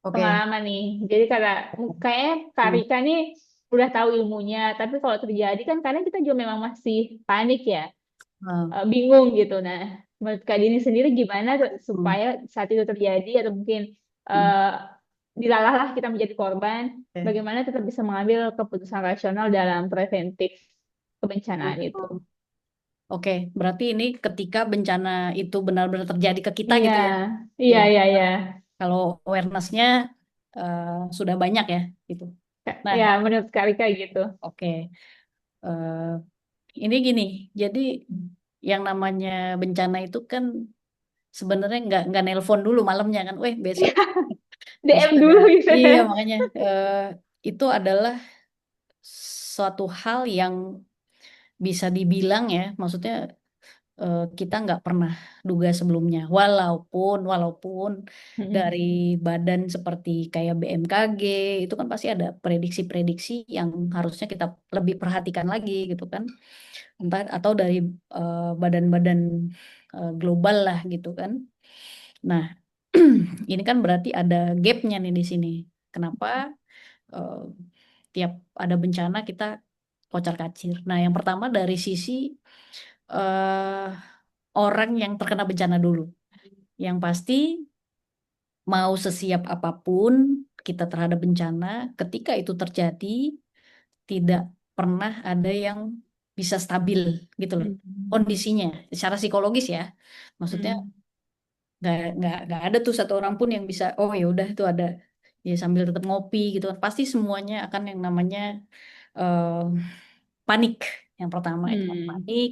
Oke.
pengalaman nih. Jadi kayaknya Kak
Hmm.
Rika nih udah tahu ilmunya, tapi kalau terjadi kan kadang kita juga memang masih panik ya,
Ah,
bingung gitu. Nah, menurut Kak Dini sendiri gimana
hmm.
supaya saat itu terjadi atau mungkin
Hmm.
eh dilalahlah kita menjadi korban,
Oke.
bagaimana tetap bisa mengambil keputusan rasional dalam preventif kebencanaan itu.
Hmm. Oke, berarti ini ketika bencana itu benar-benar terjadi ke kita
Iya,
gitu ya. Oke.
iya, iya, iya.
Kalau awareness-nya eh, sudah banyak ya gitu. Nah,
Ya, menurut Kak Rika gitu.
oke. Eh, ini gini, jadi yang namanya bencana itu kan sebenarnya nggak nelpon dulu malamnya kan, besok besok
DM
ada.
dulu gitu
Iya,
ya.
makanya itu adalah suatu hal yang bisa dibilang ya, maksudnya kita nggak pernah duga sebelumnya. Walaupun
Mm-mm.
dari badan seperti kayak BMKG itu kan pasti ada prediksi-prediksi yang harusnya kita lebih perhatikan lagi gitu kan. Entah atau dari badan-badan global lah gitu kan. Nah, ini kan berarti ada gapnya nih di sini. Kenapa eh, tiap ada bencana kita kocar-kacir. Nah, yang pertama dari sisi eh, orang yang terkena bencana dulu. Yang pasti mau sesiap apapun kita terhadap bencana, ketika itu terjadi tidak pernah ada yang bisa stabil gitu loh
Hmm.
kondisinya secara psikologis ya. Maksudnya
Hmm.
nggak ada tuh satu orang pun yang bisa oh ya udah itu ada ya sambil tetap ngopi gitu kan. Pasti semuanya akan yang namanya eh, panik. Yang pertama itu kan
Hmm.
panik.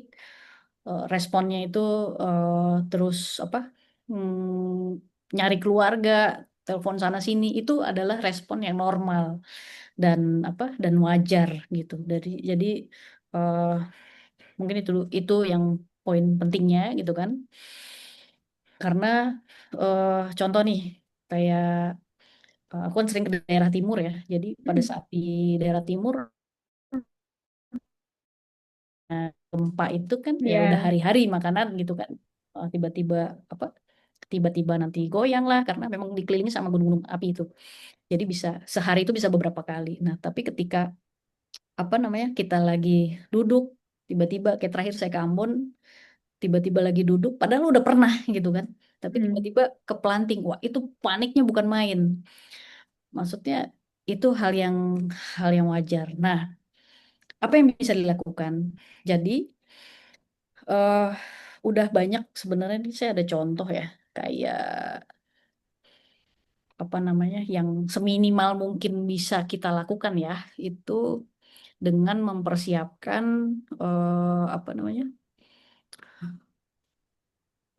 Responnya itu terus apa nyari keluarga, telepon sana sini itu adalah respon yang normal dan apa dan wajar gitu. Jadi eh, mungkin itu yang poin pentingnya gitu kan. Karena contoh nih kayak aku kan sering ke daerah timur ya. Jadi pada
Hmm.
saat di daerah timur gempa itu kan ya udah
Ya.
hari-hari makanan gitu kan. Tiba-tiba apa? Tiba-tiba nanti goyang lah karena memang dikelilingi sama gunung-gunung api itu. Jadi bisa sehari itu bisa beberapa kali. Nah, tapi ketika apa namanya kita lagi duduk tiba-tiba kayak terakhir saya ke Ambon tiba-tiba lagi duduk padahal udah pernah gitu kan. Tapi
Hmm.
tiba-tiba keplanting. Wah, itu paniknya bukan main. Maksudnya itu hal yang wajar. Nah, apa yang bisa dilakukan? Jadi eh udah banyak sebenarnya ini saya ada contoh ya kayak apa namanya yang seminimal mungkin bisa kita lakukan ya itu dengan mempersiapkan apa namanya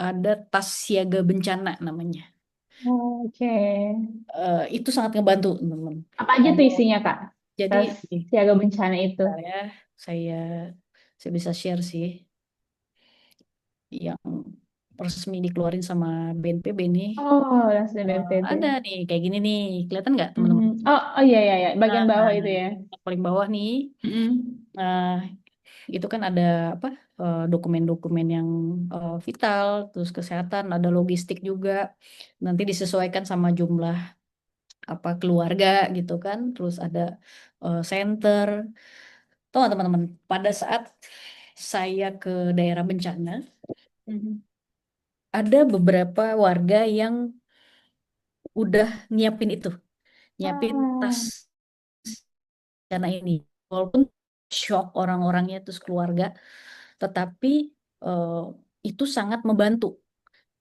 ada tas siaga bencana namanya.
Oke.
Itu sangat ngebantu teman-teman.
Apa aja tuh
Kalau
isinya, Kak?
jadi
Tas
nih,
siaga bencana itu.
saya saya saya bisa share sih yang resmi dikeluarin sama BNPB nih.
Oh, tas BNPB.
Ada nih kayak gini nih, kelihatan nggak
Mhm.
teman-teman?
Oh, oh iya, iya, iya. Bagian
Nah,
bawah itu ya.
yang paling bawah nih,
Mhm.
nah, itu kan ada apa dokumen-dokumen yang vital, terus kesehatan, ada logistik juga. Nanti disesuaikan sama jumlah apa keluarga gitu kan, terus ada center. Tahu nggak teman-teman? Pada saat saya ke daerah bencana,
Mhm.
ada beberapa warga yang udah nyiapin itu, nyiapin tas
Ah.
bencana ini. Walaupun shock orang-orangnya terus keluarga, tetapi eh, itu sangat membantu.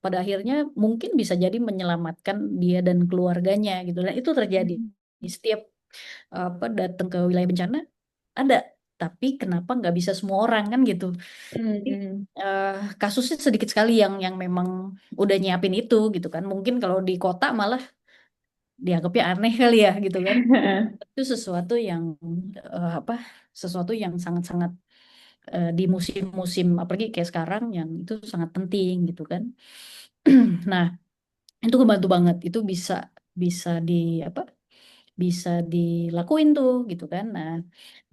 Pada akhirnya mungkin bisa jadi menyelamatkan dia dan keluarganya gitu. Dan itu terjadi
Mhm.
setiap apa datang ke wilayah bencana ada, tapi kenapa nggak bisa semua orang kan gitu. Jadi
Mhm.
eh, kasusnya sedikit sekali yang memang udah nyiapin itu gitu kan. Mungkin kalau di kota malah dianggapnya aneh kali ya gitu kan. Itu sesuatu yang apa? Sesuatu yang sangat-sangat di musim-musim apalagi kayak sekarang yang itu sangat penting gitu kan. Nah, itu kebantu banget. Itu bisa bisa di apa? Bisa dilakuin tuh gitu kan. Nah,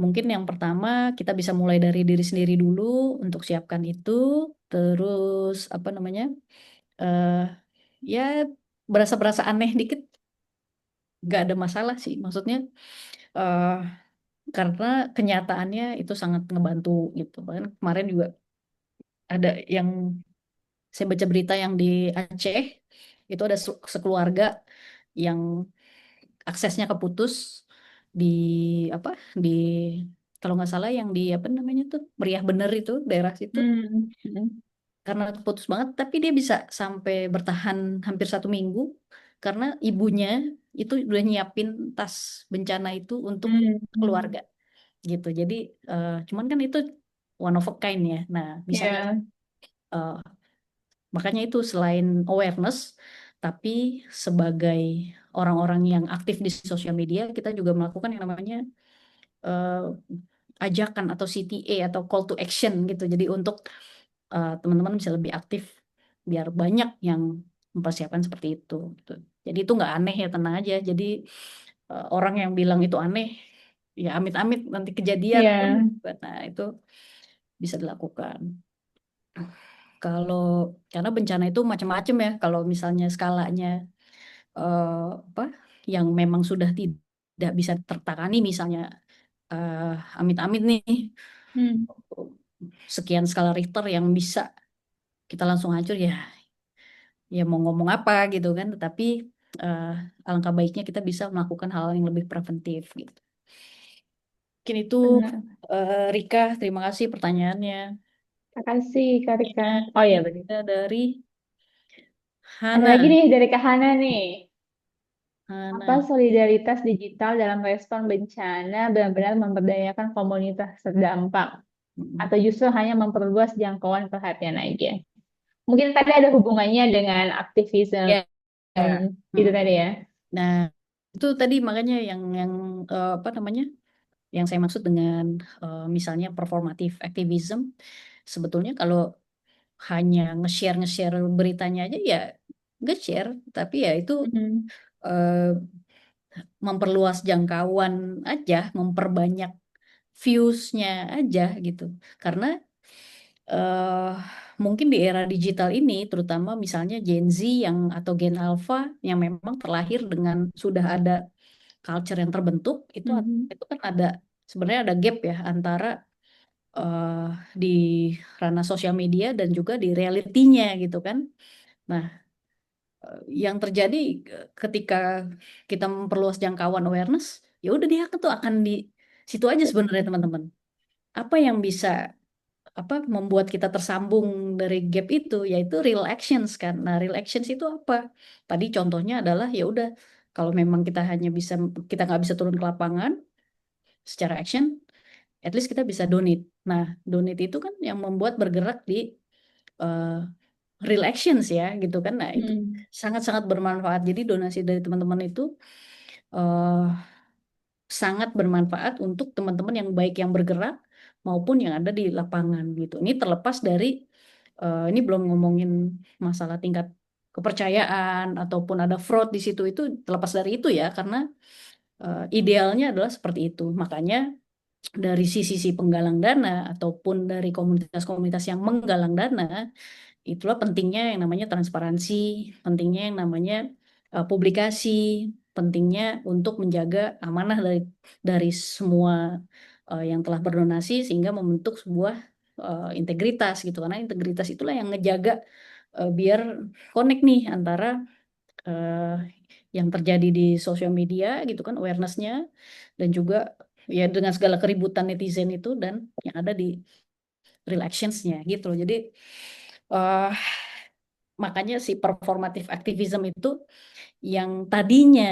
mungkin yang pertama kita bisa mulai dari diri sendiri dulu untuk siapkan itu. Terus apa namanya? eh ya berasa-berasa aneh dikit, nggak ada masalah sih. Maksudnya eh karena kenyataannya itu sangat ngebantu gitu. Bahkan kemarin juga ada yang saya baca berita yang di Aceh itu ada sekeluarga yang aksesnya keputus di apa di kalau nggak salah yang di apa namanya tuh Meriah Bener itu daerah situ
Mhm. Mhm.
karena keputus banget tapi dia bisa sampai bertahan hampir 1 minggu karena ibunya itu udah nyiapin tas bencana itu untuk
Mhm.
keluarga gitu jadi cuman kan itu one of a kind ya nah misalnya
Ya.
eh, makanya itu selain awareness tapi sebagai orang-orang yang aktif di sosial media kita juga melakukan yang namanya eh, ajakan atau CTA atau call to action gitu. Jadi untuk teman-teman bisa lebih aktif biar banyak yang mempersiapkan seperti itu. Gitu. Jadi itu nggak aneh ya tenang aja. Jadi orang yang bilang itu aneh ya amit-amit nanti kejadian kan.
Ya.
Nah itu bisa dilakukan. Kalau karena bencana itu macam-macam ya. Kalau misalnya skalanya eh, apa yang memang sudah tidak bisa tertangani misalnya amit-amit nih
Hmm.
sekian skala Richter yang bisa kita langsung hancur ya ya mau ngomong apa gitu kan tetapi eh, alangkah baiknya kita bisa melakukan hal yang lebih preventif gitu. Mungkin itu
Benar.
Rika, terima kasih pertanyaannya.
Terima kasih, Kak Rika.
Pertanyaan
Oh ya, benar.
ketiga dari
Ada lagi
Hana.
nih dari Kak Hana nih. Apa
Hana.
solidaritas digital dalam respon bencana benar-benar memberdayakan komunitas terdampak?
Mm-mm.
Atau justru hanya memperluas jangkauan perhatian aja? Mungkin tadi ada hubungannya dengan aktivisme
Ya.
itu
Mm-mm.
tadi ya.
Nah, itu tadi makanya yang apa namanya? Yang saya maksud dengan misalnya performative activism, sebetulnya kalau hanya nge-share beritanya aja ya nge-share, tapi ya itu
Mhm.
eh, memperluas jangkauan aja, memperbanyak views-nya aja gitu. Karena eh mungkin di era digital ini, terutama misalnya Gen Z yang atau Gen Alpha yang memang terlahir dengan sudah ada culture yang terbentuk,
Mhm.
itu kan ada sebenarnya ada gap ya antara eh, di ranah sosial media dan juga di realitinya gitu kan. Nah, yang terjadi ketika kita memperluas jangkauan awareness, ya udah dia tuh akan di situ aja sebenarnya teman-teman. Apa yang bisa apa membuat kita tersambung dari gap itu yaitu real actions kan. Nah, real actions itu apa? Tadi contohnya adalah ya udah kalau memang kita nggak bisa turun ke lapangan secara action, at least kita bisa donate. Nah, donate itu kan yang membuat bergerak di eh, real actions ya gitu kan. Nah, itu
Mhm.
sangat-sangat bermanfaat. Jadi donasi dari teman-teman itu eh, sangat bermanfaat untuk teman-teman yang baik yang bergerak maupun yang ada di lapangan gitu. Ini terlepas dari ini belum ngomongin masalah tingkat kepercayaan ataupun ada fraud di situ itu terlepas dari itu ya karena idealnya adalah seperti itu. Makanya dari sisi penggalang dana ataupun dari komunitas-komunitas yang menggalang dana itulah pentingnya yang namanya transparansi, pentingnya yang namanya publikasi, pentingnya untuk menjaga amanah dari semua yang telah berdonasi sehingga membentuk sebuah integritas gitu. Karena integritas itulah yang ngejaga biar connect nih antara eh, yang terjadi di sosial media gitu kan awarenessnya dan juga ya dengan segala keributan netizen itu dan yang ada di real actions-nya gitu loh. Jadi eh, makanya si performative activism itu yang tadinya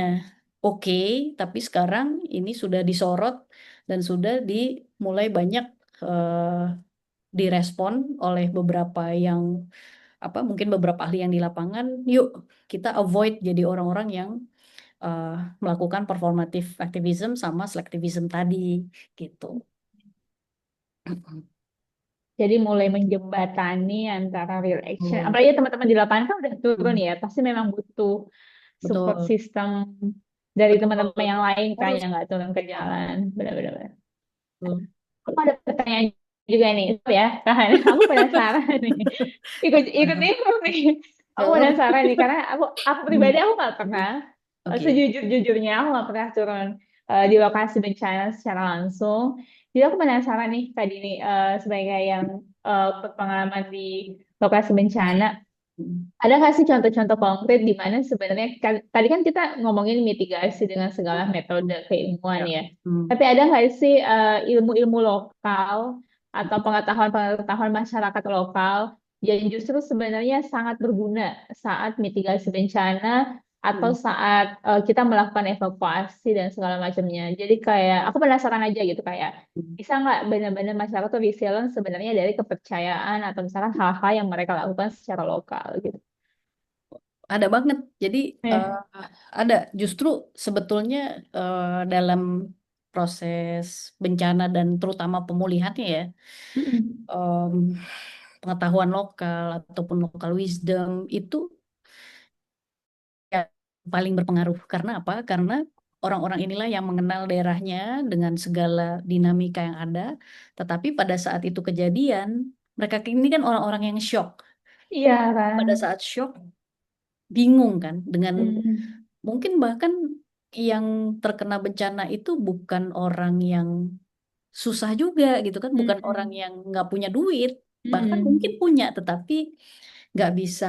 oke, tapi sekarang ini sudah disorot dan sudah dimulai banyak eh, direspon oleh beberapa yang apa mungkin beberapa ahli yang di lapangan. Yuk kita avoid jadi orang-orang yang eh, melakukan performative activism sama selectivism tadi gitu.
Jadi mulai menjembatani antara real action.
Betul.
Apalagi teman-teman di lapangan kan udah turun ya. Pasti memang butuh support
Betul,
system dari teman-teman
betul.
yang lain kan
Harus.
yang nggak turun ke jalan. Benar-benar.
Betul.
Aku ada pertanyaan juga nih, ya, Kak. Aku penasaran nih. Ikut ikut info nih. Aku
Oh.
penasaran nih karena aku pribadi
Hmm.
aku nggak pernah
Oke.
sejujur-jujurnya aku nggak pernah turun di lokasi bencana secara langsung. Jadi aku penasaran nih tadi nih sebagai yang berpengalaman di lokasi bencana.
Hmm.
Ada nggak sih contoh-contoh konkret di mana sebenarnya tadi kan kita ngomongin mitigasi dengan segala metode keilmuan
Ya.
ya.
Hmm.
Tapi ada nggak sih ilmu-ilmu lokal atau pengetahuan-pengetahuan masyarakat lokal yang justru sebenarnya sangat berguna saat mitigasi bencana atau
Hmm.
saat kita melakukan evakuasi dan segala macamnya. Jadi kayak aku penasaran aja gitu kayak
Hmm.
bisa nggak benar-benar masyarakat tuh resilient sebenarnya dari kepercayaan atau misalkan hal-hal yang mereka lakukan secara lokal gitu.
Ada banget. Jadi eh,
Eh,
ada justru sebetulnya dalam proses bencana dan terutama pemulihannya ya
mm-mm.
em, pengetahuan lokal ataupun local wisdom itu yang paling berpengaruh. Karena apa? Karena orang-orang inilah yang mengenal daerahnya dengan segala dinamika yang ada. Tetapi pada saat itu kejadian, mereka ini kan orang-orang yang shock.
Iya kan.
Pada saat shock, bingung kan dengan
Mm,
mungkin bahkan yang terkena bencana itu bukan orang yang susah juga gitu kan, bukan orang
mm,
yang nggak punya duit, bahkan mungkin
mm,
punya tetapi nggak bisa,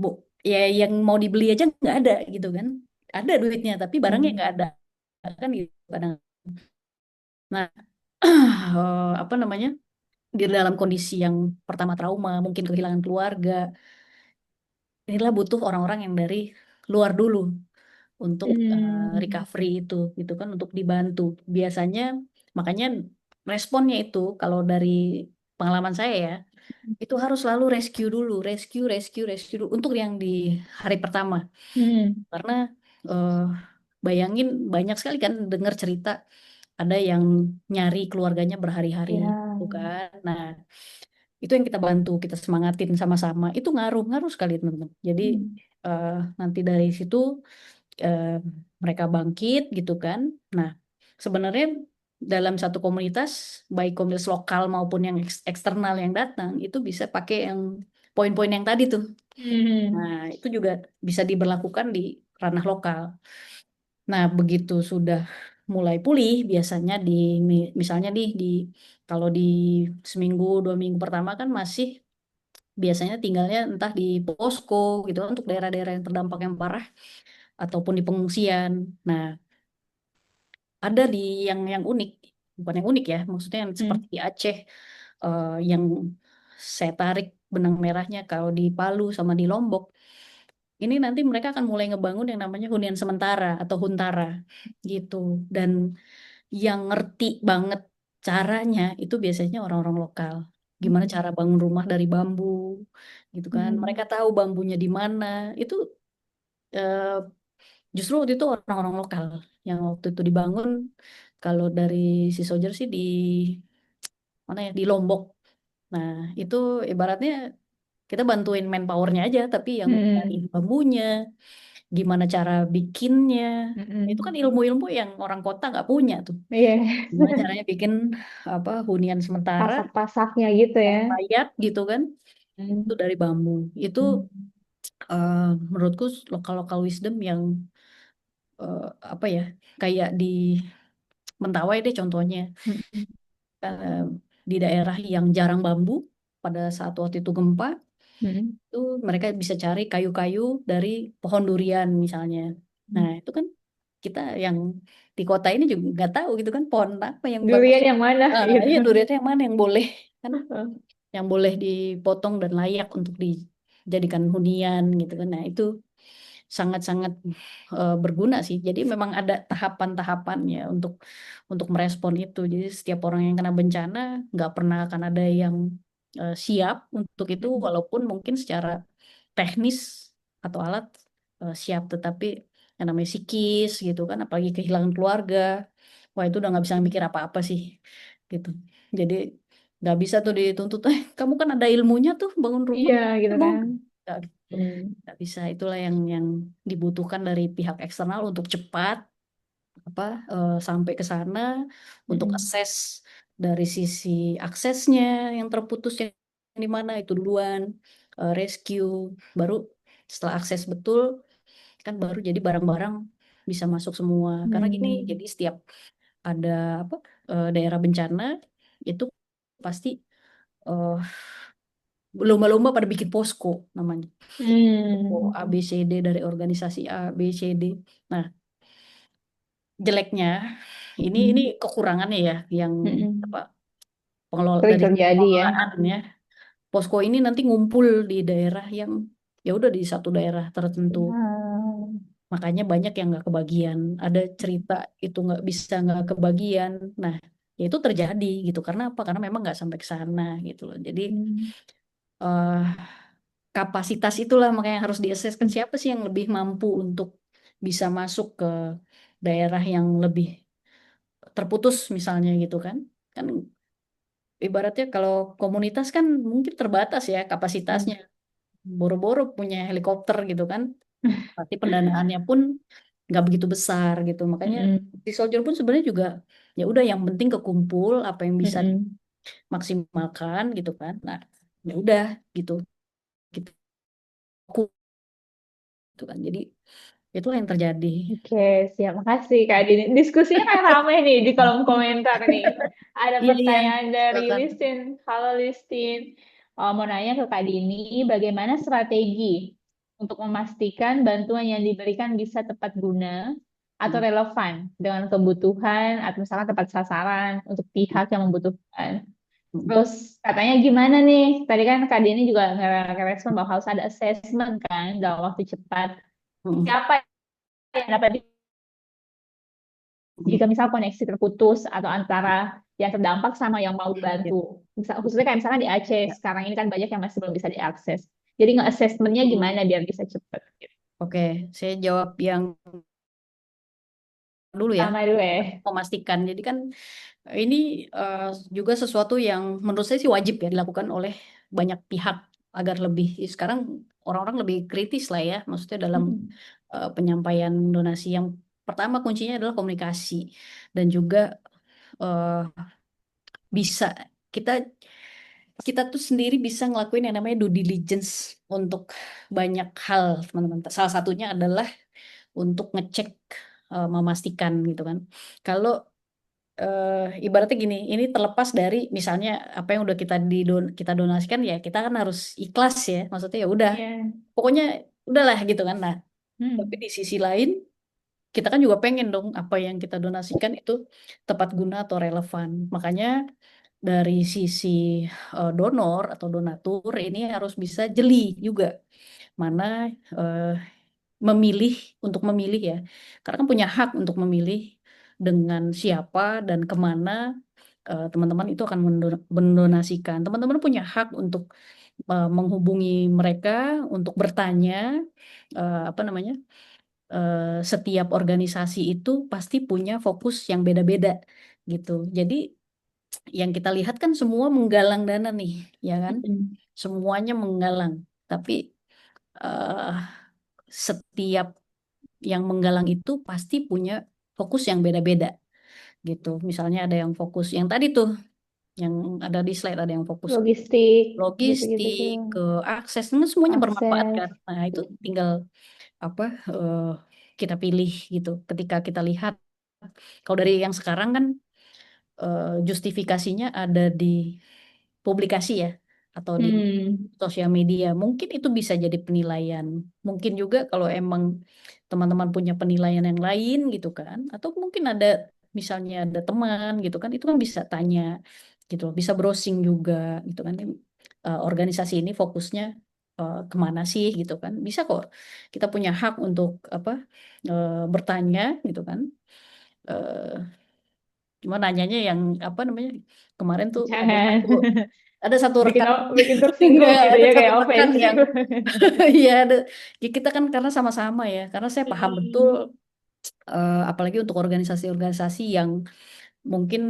bu, ya yang mau dibeli aja nggak ada gitu kan, ada duitnya tapi barangnya nggak
mm.
ada kan gitu kadang. Nah, apa namanya? Di dalam kondisi yang pertama trauma, mungkin kehilangan keluarga, inilah butuh orang-orang yang dari luar dulu untuk
Hmm.
recovery itu, gitu kan, untuk dibantu. Biasanya, makanya responnya itu, kalau dari pengalaman saya ya, itu harus selalu rescue dulu, rescue, rescue, rescue dulu, untuk yang di hari pertama.
Hmm.
Karena eh, bayangin banyak sekali kan dengar cerita ada yang nyari keluarganya berhari-hari,
Ya.
gitu kan. Nah, itu yang kita bantu, kita semangatin sama-sama. Itu ngaruh-ngaruh sekali teman-teman. Jadi
Hmm.
eh, nanti dari situ eh, mereka bangkit gitu kan. Nah, sebenarnya dalam satu komunitas, baik komunitas lokal maupun yang eksternal yang datang, itu bisa pakai yang poin-poin yang tadi tuh.
Hmm.
Nah, itu juga bisa diberlakukan di ranah lokal. Nah, begitu sudah mulai pulih, biasanya misalnya di kalau di seminggu 2 minggu pertama kan masih biasanya tinggalnya entah di posko gitu kan, untuk daerah-daerah yang terdampak yang parah ataupun di pengungsian. Nah, ada di yang unik, bukan yang unik ya, maksudnya yang seperti
Hmm.
di Aceh, yang saya tarik benang merahnya kalau di Palu sama di Lombok. Ini nanti mereka akan mulai ngebangun yang namanya hunian sementara atau huntara gitu. Dan yang ngerti banget caranya itu biasanya orang-orang lokal. Gimana cara bangun rumah dari bambu gitu kan.
Hmm.
Mereka tahu bambunya di mana. Itu eh, justru waktu itu orang-orang lokal yang waktu itu dibangun. Kalau dari si Soldier sih di mana ya, di Lombok. Nah, itu ibaratnya kita bantuin manpowernya aja, tapi yang dari
Hmm.
bambunya, gimana cara bikinnya, itu kan
Hmm.
ilmu-ilmu yang orang kota nggak punya tuh.
Iya.
Gimana caranya bikin apa hunian sementara
Pasak-pasaknya gitu ya.
yang layak gitu kan, itu
Hmm.
dari bambu. Itu
Hmm.
eh, menurutku lokal-lokal wisdom yang eh, apa ya, kayak di Mentawai deh contohnya.
Hmm.
Eh, di daerah yang jarang bambu, pada saat waktu itu gempa,
Hmm.
itu mereka bisa cari kayu-kayu dari pohon durian misalnya. Nah, itu kan kita yang di kota ini juga nggak tahu gitu kan, pohon apa yang bagus.
Durian yang mana gitu.
Iya, duriannya yang mana yang boleh kan, yang boleh dipotong dan layak untuk dijadikan hunian gitu kan. Nah, itu sangat-sangat berguna sih. Jadi memang ada tahapan-tahapannya untuk merespon itu. Jadi setiap orang yang kena bencana nggak pernah akan ada yang siap untuk itu, walaupun mungkin secara teknis atau alat siap, tetapi yang namanya psikis gitu kan, apalagi kehilangan keluarga, wah itu udah nggak bisa mikir apa-apa sih gitu. Jadi nggak bisa tuh dituntut, kamu kan ada ilmunya tuh bangun rumah,
Iya gitu
mau
kan.
nggak
Hmm.
nggak bisa. Itulah yang dibutuhkan dari pihak eksternal untuk cepat apa sampai ke sana, untuk
Hmm.
akses dari sisi aksesnya yang terputus yang di mana itu duluan, rescue, baru setelah akses betul kan baru jadi barang-barang bisa masuk semua. Karena gini,
Hmm.
jadi setiap ada apa daerah bencana itu pasti eh, lomba-lomba pada bikin posko namanya. Oh,
Hmm.
A B C D dari organisasi A B C D. Nah, jeleknya ini
Hmm.
kekurangannya ya, yang
Hmm.
apa pengelola
Sering
dari
terjadi ya.
pengelolaan ya. Posko ini nanti ngumpul di daerah yang ya udah di satu daerah tertentu.
Ya.
Makanya banyak yang nggak kebagian. Ada cerita itu nggak kebagian. Nah, ya itu terjadi gitu. Karena apa? Karena memang nggak sampai ke sana gitu loh. Jadi
Hmm.
eh, kapasitas itulah makanya harus diaseskan, siapa sih yang lebih mampu untuk bisa masuk ke daerah yang lebih terputus misalnya gitu kan. Kan ibaratnya kalau komunitas kan mungkin terbatas ya kapasitasnya.
Hmm.
Boro-boro punya helikopter gitu kan. Berarti pendanaannya pun nggak begitu besar gitu. Makanya
Hmm.
di Soldier pun sebenarnya juga ya udah, yang penting kekumpul apa yang bisa
Hmm.
dimaksimalkan gitu kan. Nah, ya udah gitu. Gitu gitu kan. Jadi itulah yang terjadi.
Oke, siap. Makasih Kak Dini. Diskusinya kayak ramai nih di kolom komentar nih. Ada
Iya, iya.
pertanyaan dari
Silakan.
Listin. Halo Listin. Mau nanya ke Kak Dini, bagaimana strategi untuk memastikan bantuan yang diberikan bisa tepat guna atau relevan dengan kebutuhan atau misalkan tepat sasaran untuk pihak yang membutuhkan.
Hmm.
Terus katanya gimana nih? Tadi kan Kak Dini juga ngerespon bahwa harus ada assessment kan dalam waktu cepat.
Hmm.
Siapa yang dapat
Hmm.
jika misal koneksi terputus atau antara yang terdampak sama yang mau
Ya,
dibantu. Misal, khususnya kayak misalkan di Aceh,
ya.
sekarang ini kan banyak yang masih belum bisa diakses. Jadi nge-assessmentnya
Hmm.
gimana biar bisa cepet. Gitu.
Oke, saya jawab yang dulu ya.
Sama dulu ya.
Memastikan. Jadi kan ini eh, juga sesuatu yang menurut saya sih wajib ya dilakukan oleh banyak pihak agar lebih sekarang orang-orang lebih kritis lah ya, maksudnya dalam
Mm-mm.
penyampaian donasi. Yang pertama kuncinya adalah komunikasi dan juga eh, bisa kita kita tuh sendiri bisa ngelakuin yang namanya due diligence untuk banyak hal, teman-teman. Salah satunya adalah untuk ngecek, memastikan gitu kan. Kalau ibaratnya gini, ini terlepas dari misalnya apa yang udah kita donasikan ya kita kan harus ikhlas ya, maksudnya ya udah,
Iya.
pokoknya udahlah gitu kan. Nah, tapi
Hmm.
di sisi lain kita kan juga pengen dong apa yang kita donasikan itu tepat guna atau relevan. Makanya dari sisi donor atau donatur ini harus bisa jeli juga mana eh, memilih, untuk memilih ya, karena kan punya hak untuk memilih dengan siapa dan kemana teman-teman itu akan mendonasikan. Teman-teman punya hak untuk menghubungi mereka untuk bertanya, apa namanya, setiap organisasi itu pasti punya fokus yang beda-beda gitu. Jadi yang kita lihat kan semua menggalang dana nih, ya kan?
Mm-mm.
Semuanya menggalang, tapi eh, setiap yang menggalang itu pasti punya fokus yang beda-beda gitu. Misalnya ada yang fokus yang tadi tuh, yang ada di slide, ada yang fokus
Logistik, gitu-gitu
logistik,
tuh.
ke akses, ini semuanya bermanfaat
Akses.
kan. Nah, itu tinggal apa, kita pilih gitu. Ketika kita lihat, kalau dari yang sekarang kan justifikasinya ada di publikasi ya, atau di
Hmm.
sosial media. Mungkin itu bisa jadi penilaian. Mungkin juga kalau emang teman-teman punya penilaian yang lain gitu kan, atau mungkin ada misalnya ada teman gitu kan, itu kan bisa tanya gitu loh, bisa browsing juga gitu kan. Organisasi ini fokusnya kemana sih gitu kan? Bisa kok. Kita punya hak untuk apa, bertanya gitu kan. Eh, Cuma nanyanya yang apa namanya, kemarin tuh
Jangan
ada satu rekan,
bikin
enggak,
tersinggung gitu
ada
ya
satu
kayak
rekan
ofensif.
yang iya ada, ya kita kan karena sama-sama ya, karena saya paham betul
Hmm.
apalagi untuk organisasi-organisasi yang mungkin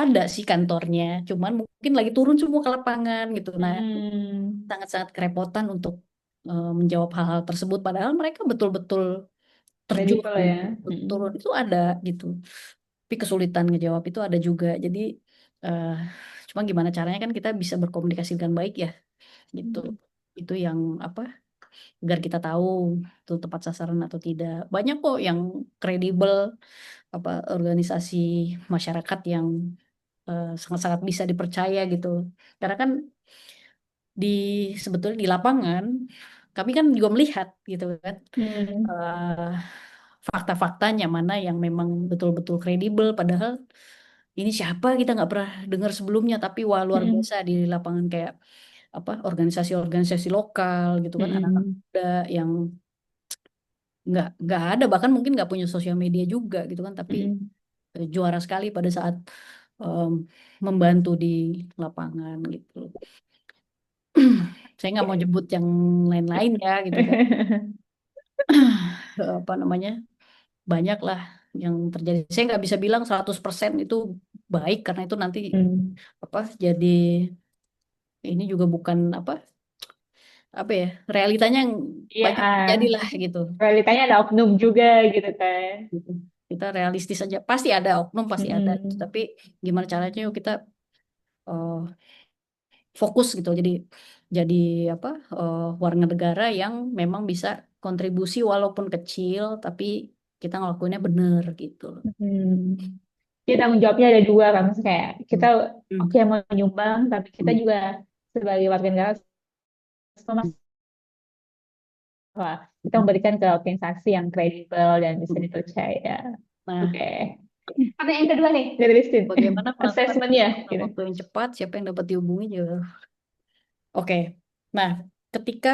ada sih kantornya, cuman mungkin lagi turun semua ke lapangan gitu. Nah,
Hmm.
sangat-sangat kerepotan untuk menjawab hal-hal tersebut, padahal mereka betul-betul terjun,
Kredibel ya.
turun
Hmm.
itu ada gitu. Tapi kesulitan ngejawab itu ada juga. Jadi eh, cuma gimana caranya kan kita bisa berkomunikasi dengan baik ya gitu. Itu yang apa, agar kita tahu itu tepat sasaran atau tidak. Banyak kok yang kredibel, apa, organisasi masyarakat yang sangat-sangat bisa dipercaya gitu. Karena kan di sebetulnya di lapangan kami kan juga melihat gitu kan,
Hmm.
eh, fakta-faktanya mana yang memang betul-betul kredibel, padahal ini siapa kita nggak pernah dengar sebelumnya, tapi wah luar
Hmm.
biasa di lapangan, kayak apa, organisasi-organisasi lokal gitu kan, anak-anak
Hmm.
muda yang nggak ada, bahkan mungkin nggak punya sosial media juga gitu kan, tapi
Hmm.
juara sekali pada saat em, membantu di lapangan gitu. Saya nggak mau
Ya.
jemput yang lain-lain ya gitu kan. Apa namanya, banyak lah yang terjadi. Saya nggak bisa bilang 100% itu baik, karena itu nanti
Hmm.
apa, jadi ini juga bukan apa, apa ya, realitanya yang
Iya,
banyak terjadi lah gitu.
realitanya ada oknum juga gitu kan.
Gitu. Kita realistis aja, pasti ada oknum, pasti ada gitu.
Hmm.
Tapi gimana caranya, yuk kita eh, fokus gitu. Jadi apa, warga negara yang memang bisa kontribusi walaupun kecil, tapi kita ngelakuinnya bener gitu.
Hmm. Jadi tanggung jawabnya ada dua kan, maksudnya kayak kita
Hmm.
oke
Hmm.
mau nyumbang, tapi kita
Hmm.
juga sebagai warga negara harus Wah, kita memberikan ke organisasi yang kredibel dan bisa dipercaya.
Nah,
Oke. Pertanyaan kedua nih dari Listin.
bagaimana melakukan
Assessment-nya
dalam
gitu.
waktu yang cepat? Siapa yang dapat dihubungi juga? Oke. Nah, ketika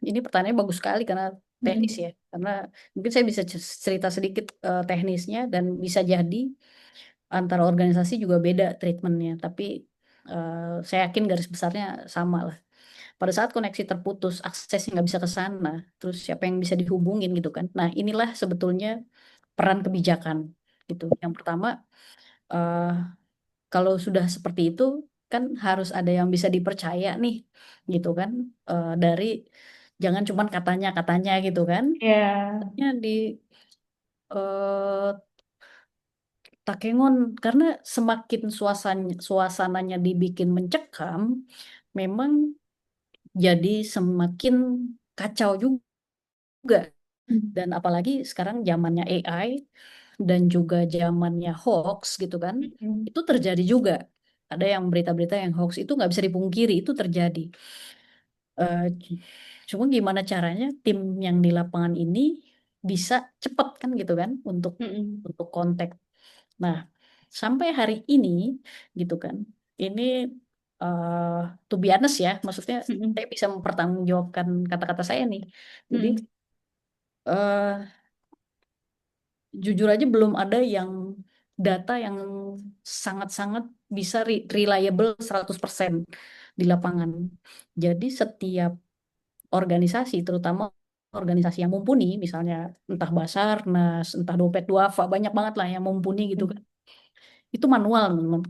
ini pertanyaannya bagus sekali karena teknis
Mm-mm.
ya. Karena mungkin saya bisa cerita sedikit teknisnya dan bisa jadi antara organisasi juga beda treatmentnya. Tapi saya yakin garis besarnya sama lah. Pada saat koneksi terputus, aksesnya nggak bisa ke sana, terus siapa yang bisa dihubungin gitu kan. Nah, inilah sebetulnya peran kebijakan gitu. Yang pertama, eh, kalau sudah seperti itu kan harus ada yang bisa dipercaya nih, gitu kan. Dari jangan cuman katanya-katanya gitu kan.
Ya.
Katanya di eh, Takengon karena semakin suasananya dibikin mencekam, memang jadi semakin kacau juga. Dan apalagi sekarang zamannya AI dan juga zamannya hoax gitu kan,
Mm-mm.
itu terjadi juga. Ada yang berita-berita yang hoax itu nggak bisa dipungkiri, itu terjadi. Eh, Cuma gimana caranya tim yang di lapangan ini bisa cepat kan gitu kan
Mm-mm.
untuk kontak. Nah, sampai hari ini gitu kan, ini eh to be honest ya, maksudnya
Mm-mm.
saya bisa mempertanggungjawabkan kata-kata saya nih. Jadi
Mm-mm.
eh jujur aja belum ada yang data yang sangat-sangat bisa reliable 100% di lapangan. Jadi setiap organisasi, terutama organisasi yang mumpuni, misalnya entah Basarnas, entah Dompet Duafa, banyak banget lah yang mumpuni gitu kan.
Mm-mm.
Itu manual, teman-teman.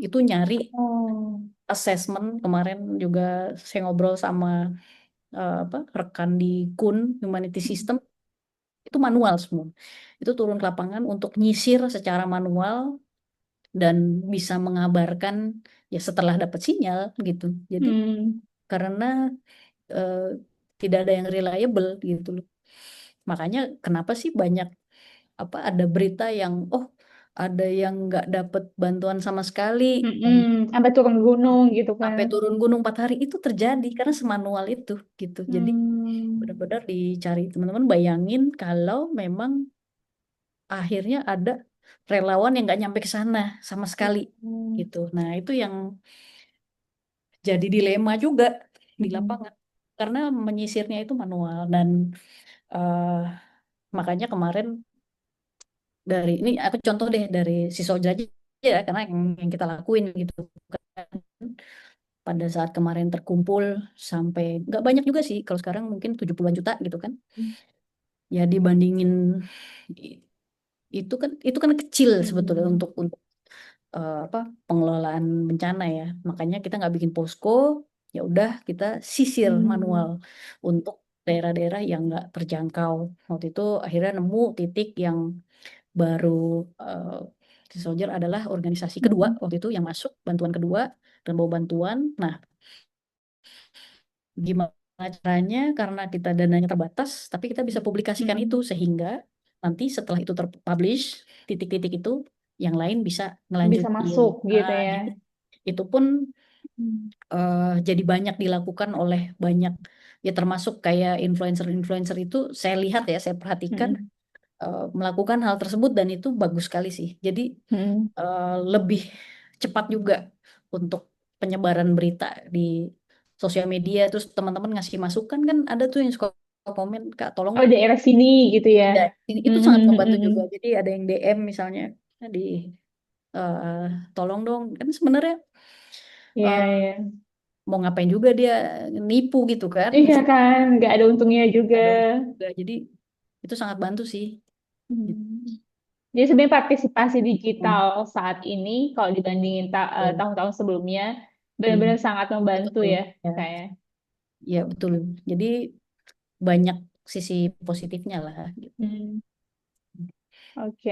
Itu nyari
Oh.
assessment. Kemarin juga saya ngobrol sama apa rekan di KUN Humanity
Mm-mm.
System, itu manual semua. Itu turun ke lapangan untuk nyisir secara manual dan bisa mengabarkan ya setelah dapat sinyal gitu. Jadi
Mm.
karena eh, tidak ada yang reliable gitu loh. Makanya kenapa sih banyak apa ada berita yang ada yang nggak dapat bantuan sama sekali,
Mm-mm. Sampai turun gunung gitu kan.
sampai turun gunung 4 hari itu terjadi karena semanual itu gitu. Jadi
Hmm.
benar-benar dicari teman-teman bayangin kalau memang akhirnya ada relawan yang nggak nyampe ke sana sama sekali
Mm.
gitu. Nah itu yang jadi dilema juga di
Mm-mm.
lapangan karena menyisirnya itu manual dan eh, makanya kemarin dari ini aku contoh deh dari si Soja aja ya karena yang kita lakuin gitu kan pada saat kemarin terkumpul sampai nggak banyak juga sih kalau sekarang mungkin 70-an juta gitu kan ya dibandingin i- itu kan kecil sebetulnya
Mm-mm.
untuk apa pengelolaan bencana ya makanya kita nggak bikin posko ya udah kita sisir manual
Mm.
untuk daerah-daerah yang nggak terjangkau waktu itu akhirnya nemu titik yang baru eh, Sea Soldier adalah organisasi kedua
Mm-mm.
waktu itu yang masuk bantuan kedua dan bawa bantuan. Nah, gimana caranya? Karena kita dananya terbatas, tapi kita bisa publikasikan itu
Mm.
sehingga nanti setelah itu terpublish titik-titik itu yang lain bisa
Bisa
ngelanjutin.
masuk gitu
Nah,
ya.
gitu. Itu pun
Mm.
jadi banyak dilakukan oleh banyak ya termasuk kayak influencer-influencer itu saya lihat ya, saya perhatikan
Mm-mm.
melakukan hal tersebut dan itu bagus sekali sih. Jadi
Mm-mm.
lebih cepat juga untuk penyebaran berita di sosial media. Terus teman-teman ngasih masukan kan ada tuh yang suka komen, Kak, tolong
Oh,
dong.
daerah sini gitu ya.
Ya, itu sangat
Mm-mm.
membantu
Mm-mm.
juga. Jadi ada yang DM misalnya di eh, tolong dong. Kan sebenarnya
Iya,
eh,
iya.
mau ngapain juga dia nipu gitu kan.
Iya kan, nggak ada untungnya juga.
Ada juga. Jadi itu sangat bantu sih.
Hmm. Jadi sebenarnya partisipasi
Hmm,
digital saat ini, kalau dibandingin
betul.
tahun-tahun sebelumnya,
Hmm,
benar-benar sangat membantu
betul.
ya,
Ya,
saya.
ya betul. Jadi banyak sisi positifnya lah gitu.
Hmm. Oke.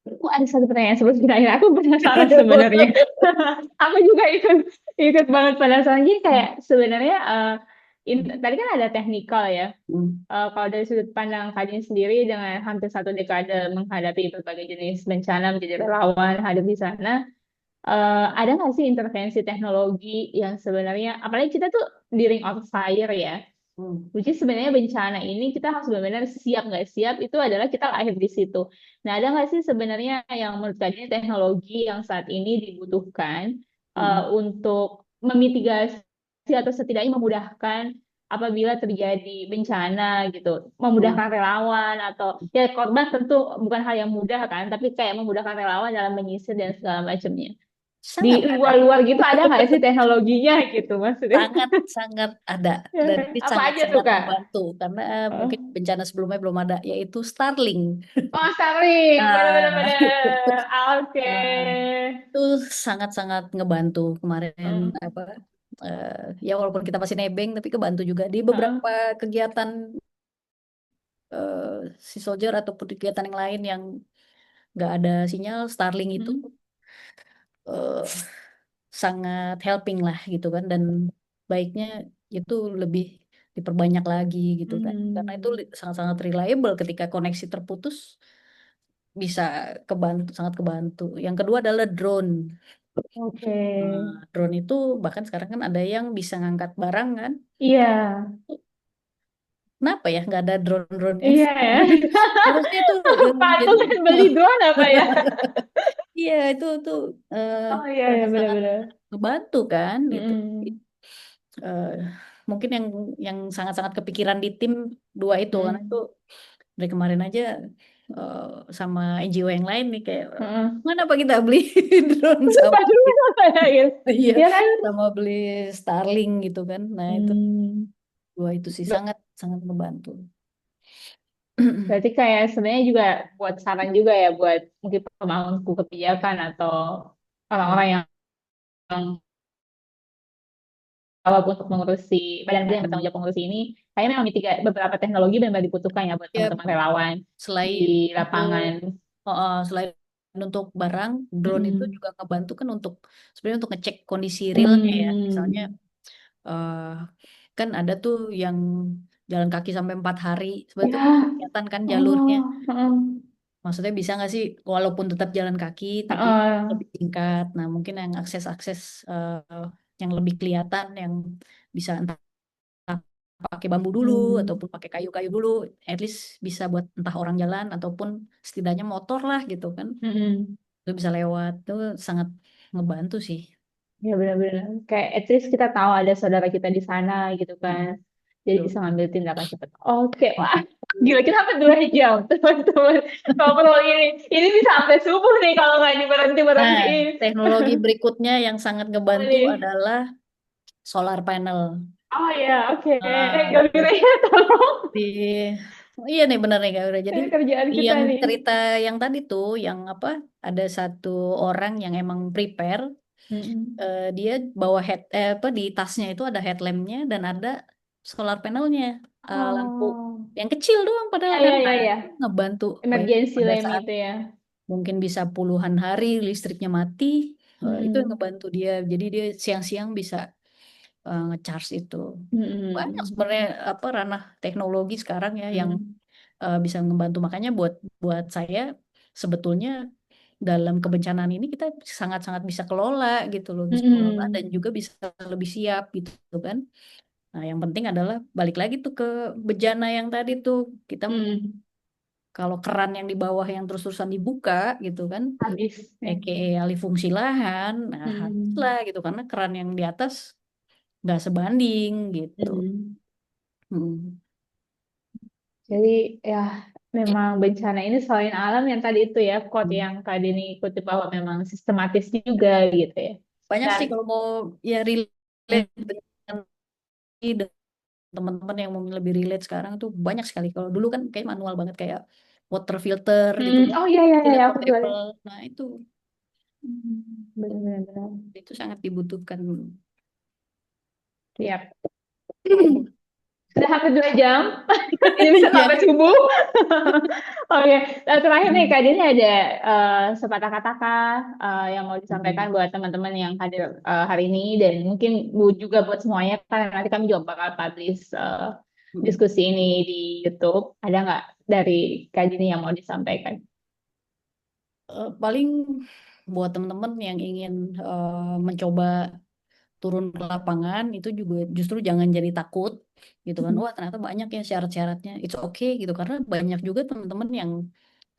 Aku ada satu pertanyaan sebelum kita akhir. Aku penasaran sebenarnya. Aku juga ikut ikut banget penasaran. Jadi kayak sebenarnya tadi kan ada teknikal ya.
Hmm.
Kalau dari sudut pandang kalian sendiri dengan hampir satu dekade menghadapi berbagai jenis bencana menjadi relawan hadir di sana, ada nggak sih intervensi teknologi yang sebenarnya, apalagi kita tuh di ring of fire ya.
Hmm.
Which is sebenarnya bencana ini kita harus benar-benar siap nggak siap itu adalah kita lahir di situ. Nah, ada nggak sih sebenarnya yang menurut kalian teknologi yang saat ini dibutuhkan
Hmm.
untuk memitigasi atau setidaknya memudahkan apabila terjadi bencana gitu,
Hmm.
memudahkan relawan atau ya korban tentu bukan hal yang mudah kan, tapi kayak memudahkan relawan dalam menyisir dan segala macamnya.
Sangat
Di
ada,
luar-luar gitu ada nggak sih teknologinya gitu maksudnya?
sangat sangat ada, dan ini
Apa
sangat
aja tuh
sangat
Kak?
membantu karena mungkin
Oh.
bencana sebelumnya belum ada, yaitu Starlink.
Oh, Starlink,
Nah,
bener-bener. Oke.
nah, itu sangat sangat ngebantu kemarin
Oh,
apa, eh, ya walaupun kita masih nebeng tapi kebantu juga di
oh,
beberapa kegiatan, si soldier ataupun kegiatan yang lain yang nggak ada sinyal. Starlink itu
mm,
eh, sangat helping lah gitu kan, dan baiknya itu lebih diperbanyak lagi gitu kan, karena itu
mm.
sangat-sangat reliable. Ketika koneksi terputus bisa kebantu, sangat kebantu. Yang kedua adalah drone.
Oke.
Nah, drone itu bahkan sekarang kan ada yang bisa ngangkat barang kan.
Iya,
Kenapa ya nggak ada drone-drone-nya?
iya ya.
Harusnya itu jadi
Patungan beli drone apa ya?
iya itu tuh
Oh iya ya
sangat-sangat
benar-benar.
membantu kan gitu.
Mm,
Eh, Mungkin yang sangat-sangat kepikiran di tim dua itu, karena itu
mm,
dari kemarin aja, eh, sama NGO yang lain nih kayak,
mm.
mana apa kita beli drone sama
Patungan apa ya gitu.
iya,
Iya kan?
sama beli Starlink gitu kan. Nah itu
Hmm.
dua itu sih
Ber-
sangat sangat membantu.
Berarti kayak sebenarnya juga buat saran juga ya buat mungkin pemangku kebijakan atau
Ya,
orang-orang yang jawab untuk mengurusi badan-badan yang bertanggung
hmm.
jawab mengurusi ini, kayaknya memang beberapa teknologi benar-benar dibutuhkan ya buat
Ya,
teman-teman relawan
selain
di
untuk
lapangan.
selain untuk barang, drone itu
Mm-mm.
juga ngebantu kan untuk sebenarnya untuk ngecek kondisi realnya ya. Misalnya,
Hmm.
eh, kan ada tuh yang jalan kaki sampai 4 hari, sebetulnya bisa
Ya,
kelihatan kan jalurnya.
oh, heeh.
Maksudnya bisa nggak sih walaupun tetap jalan kaki tapi
Heeh.
lebih singkat. Nah mungkin yang akses-akses, yang lebih kelihatan, yang bisa entah pakai bambu dulu
Hmm.
ataupun pakai kayu-kayu dulu, at least bisa buat entah orang jalan ataupun setidaknya motor lah gitu kan,
Mm-mm.
itu bisa lewat. Itu sangat ngebantu sih.
Ya benar-benar kayak at least kita tahu ada saudara kita di sana gitu kan.
Mm-mm.
Jadi
Tuh.
bisa ngambil tindakan cepat. Oke, wah. Gila, kita sampai 2 jam, teman-teman. Ngobrol ini bisa sampai subuh nih kalau nggak
Nah,
diberhenti-berhentiin.
teknologi berikutnya yang sangat
Apa
ngebantu
nih?
adalah solar panel.
Oh ya, oke. Gak
Nah,
bisa ya, tolong.
di oh iya nih bener nih Kak Ura. Jadi
Ini kerjaan kita
yang
nih.
cerita yang tadi tuh, yang apa, ada satu orang yang emang prepare,
Mm-mm.
dia bawa apa, di tasnya itu ada headlampnya dan ada solar panelnya, lampu
Oh,
yang kecil doang
ya
padahal kan.
ya ya
Nah
ya.
itu ngebantu. Bayangin
Emergency
pada
lamp
saat
itu ya.
mungkin bisa puluhan hari listriknya mati, itu yang
Mm-mm.
ngebantu dia. Jadi dia siang-siang bisa ngecharge itu. Banyak
Mm-mm.
sebenarnya apa ranah teknologi sekarang ya yang
Mm.
bisa membantu. Makanya buat buat saya sebetulnya dalam kebencanaan ini kita sangat-sangat bisa kelola gitu loh, bisa kelola dan
Mm-mm.
juga bisa lebih siap gitu kan. Nah, yang penting adalah balik lagi tuh ke bejana yang tadi tuh, kita
Mm.
kalau keran yang di bawah yang terus-terusan dibuka gitu kan,
Habis. Ya.
alih fungsi lahan, nah
Mm.
habislah gitu karena keran yang di atas nggak sebanding gitu.
Mm.
Hmm.
Jadi ya memang bencana ini selain alam yang tadi itu ya, quote
Hmm.
yang tadi ini ikuti bahwa memang sistematis juga gitu ya.
Banyak
Dan
sih kalau mau ya relate
mm,
dengan ini, dan teman-teman yang mau lebih relate sekarang tuh banyak sekali. Kalau dulu kan kayak manual banget, kayak water filter gitu kan,
oh iya iya iya
tidak
iya, aku juga lihat.
portable. Nah
Benar-benar.
itu sangat dibutuhkan.
Siap. Sudah hampir 2 jam. Ini bisa
Iya.
sampai subuh. Oke, nah, terakhir nih
Hmm.
Kak Dini ada sepatah kata yang mau disampaikan
Hmm.
buat teman-teman yang hadir hari ini dan mungkin juga buat semuanya karena nanti kami juga bakal publish
Hmm.
diskusi ini di YouTube. Ada nggak dari Kak Dini yang mau disampaikan?
Paling buat teman-teman yang ingin mencoba turun ke lapangan itu juga justru jangan jadi takut gitu kan.
Mm.
Wah, ternyata banyak ya syarat-syaratnya. It's okay gitu karena banyak juga teman-teman yang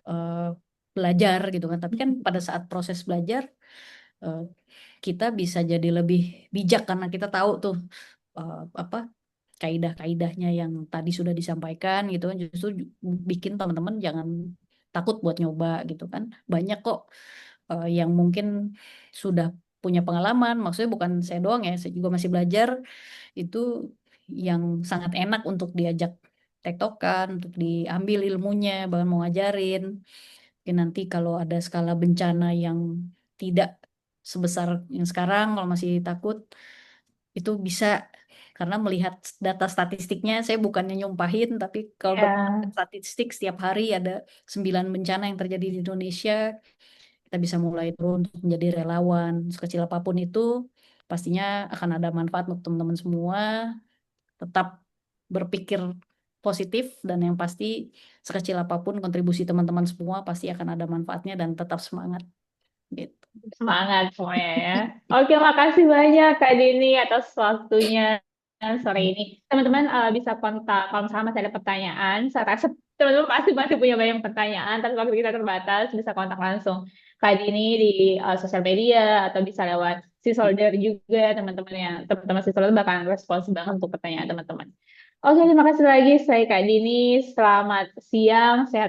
eh, belajar gitu kan. Tapi kan pada saat proses belajar eh, kita bisa jadi lebih bijak karena kita tahu tuh apa kaidah-kaidahnya yang tadi sudah disampaikan gitu kan. Justru bikin teman-teman jangan takut buat nyoba gitu kan. Banyak kok yang mungkin sudah punya pengalaman. Maksudnya bukan saya doang ya, saya juga masih belajar. Itu yang sangat enak untuk diajak tektokan, untuk diambil ilmunya, bahkan mau ngajarin. Mungkin nanti kalau ada skala bencana yang tidak sebesar yang sekarang, kalau masih takut, itu bisa karena melihat data statistiknya, saya bukannya nyumpahin, tapi kalau berdasarkan
Ya,
statistik setiap hari ada 9 bencana yang terjadi di Indonesia, kita bisa mulai turun untuk menjadi relawan. Sekecil apapun itu, pastinya akan ada manfaat untuk teman-teman semua. Tetap berpikir positif dan yang pasti sekecil apapun kontribusi teman-teman semua pasti akan ada manfaatnya dan tetap semangat gitu.
semangat semuanya ya. Oke, makasih banyak Kak Dini atas waktunya sore ini. Teman-teman bisa kontak kalau misalnya masih ada pertanyaan. Saya rasa teman-teman pasti masih punya banyak pertanyaan, tapi waktu kita terbatas, bisa kontak langsung Kak Dini di sosial media atau bisa lewat si solder juga teman-teman yang teman-teman si solder bakalan respons banget untuk pertanyaan teman-teman. Oke, terima kasih lagi saya Kak Dini. Selamat siang, sehat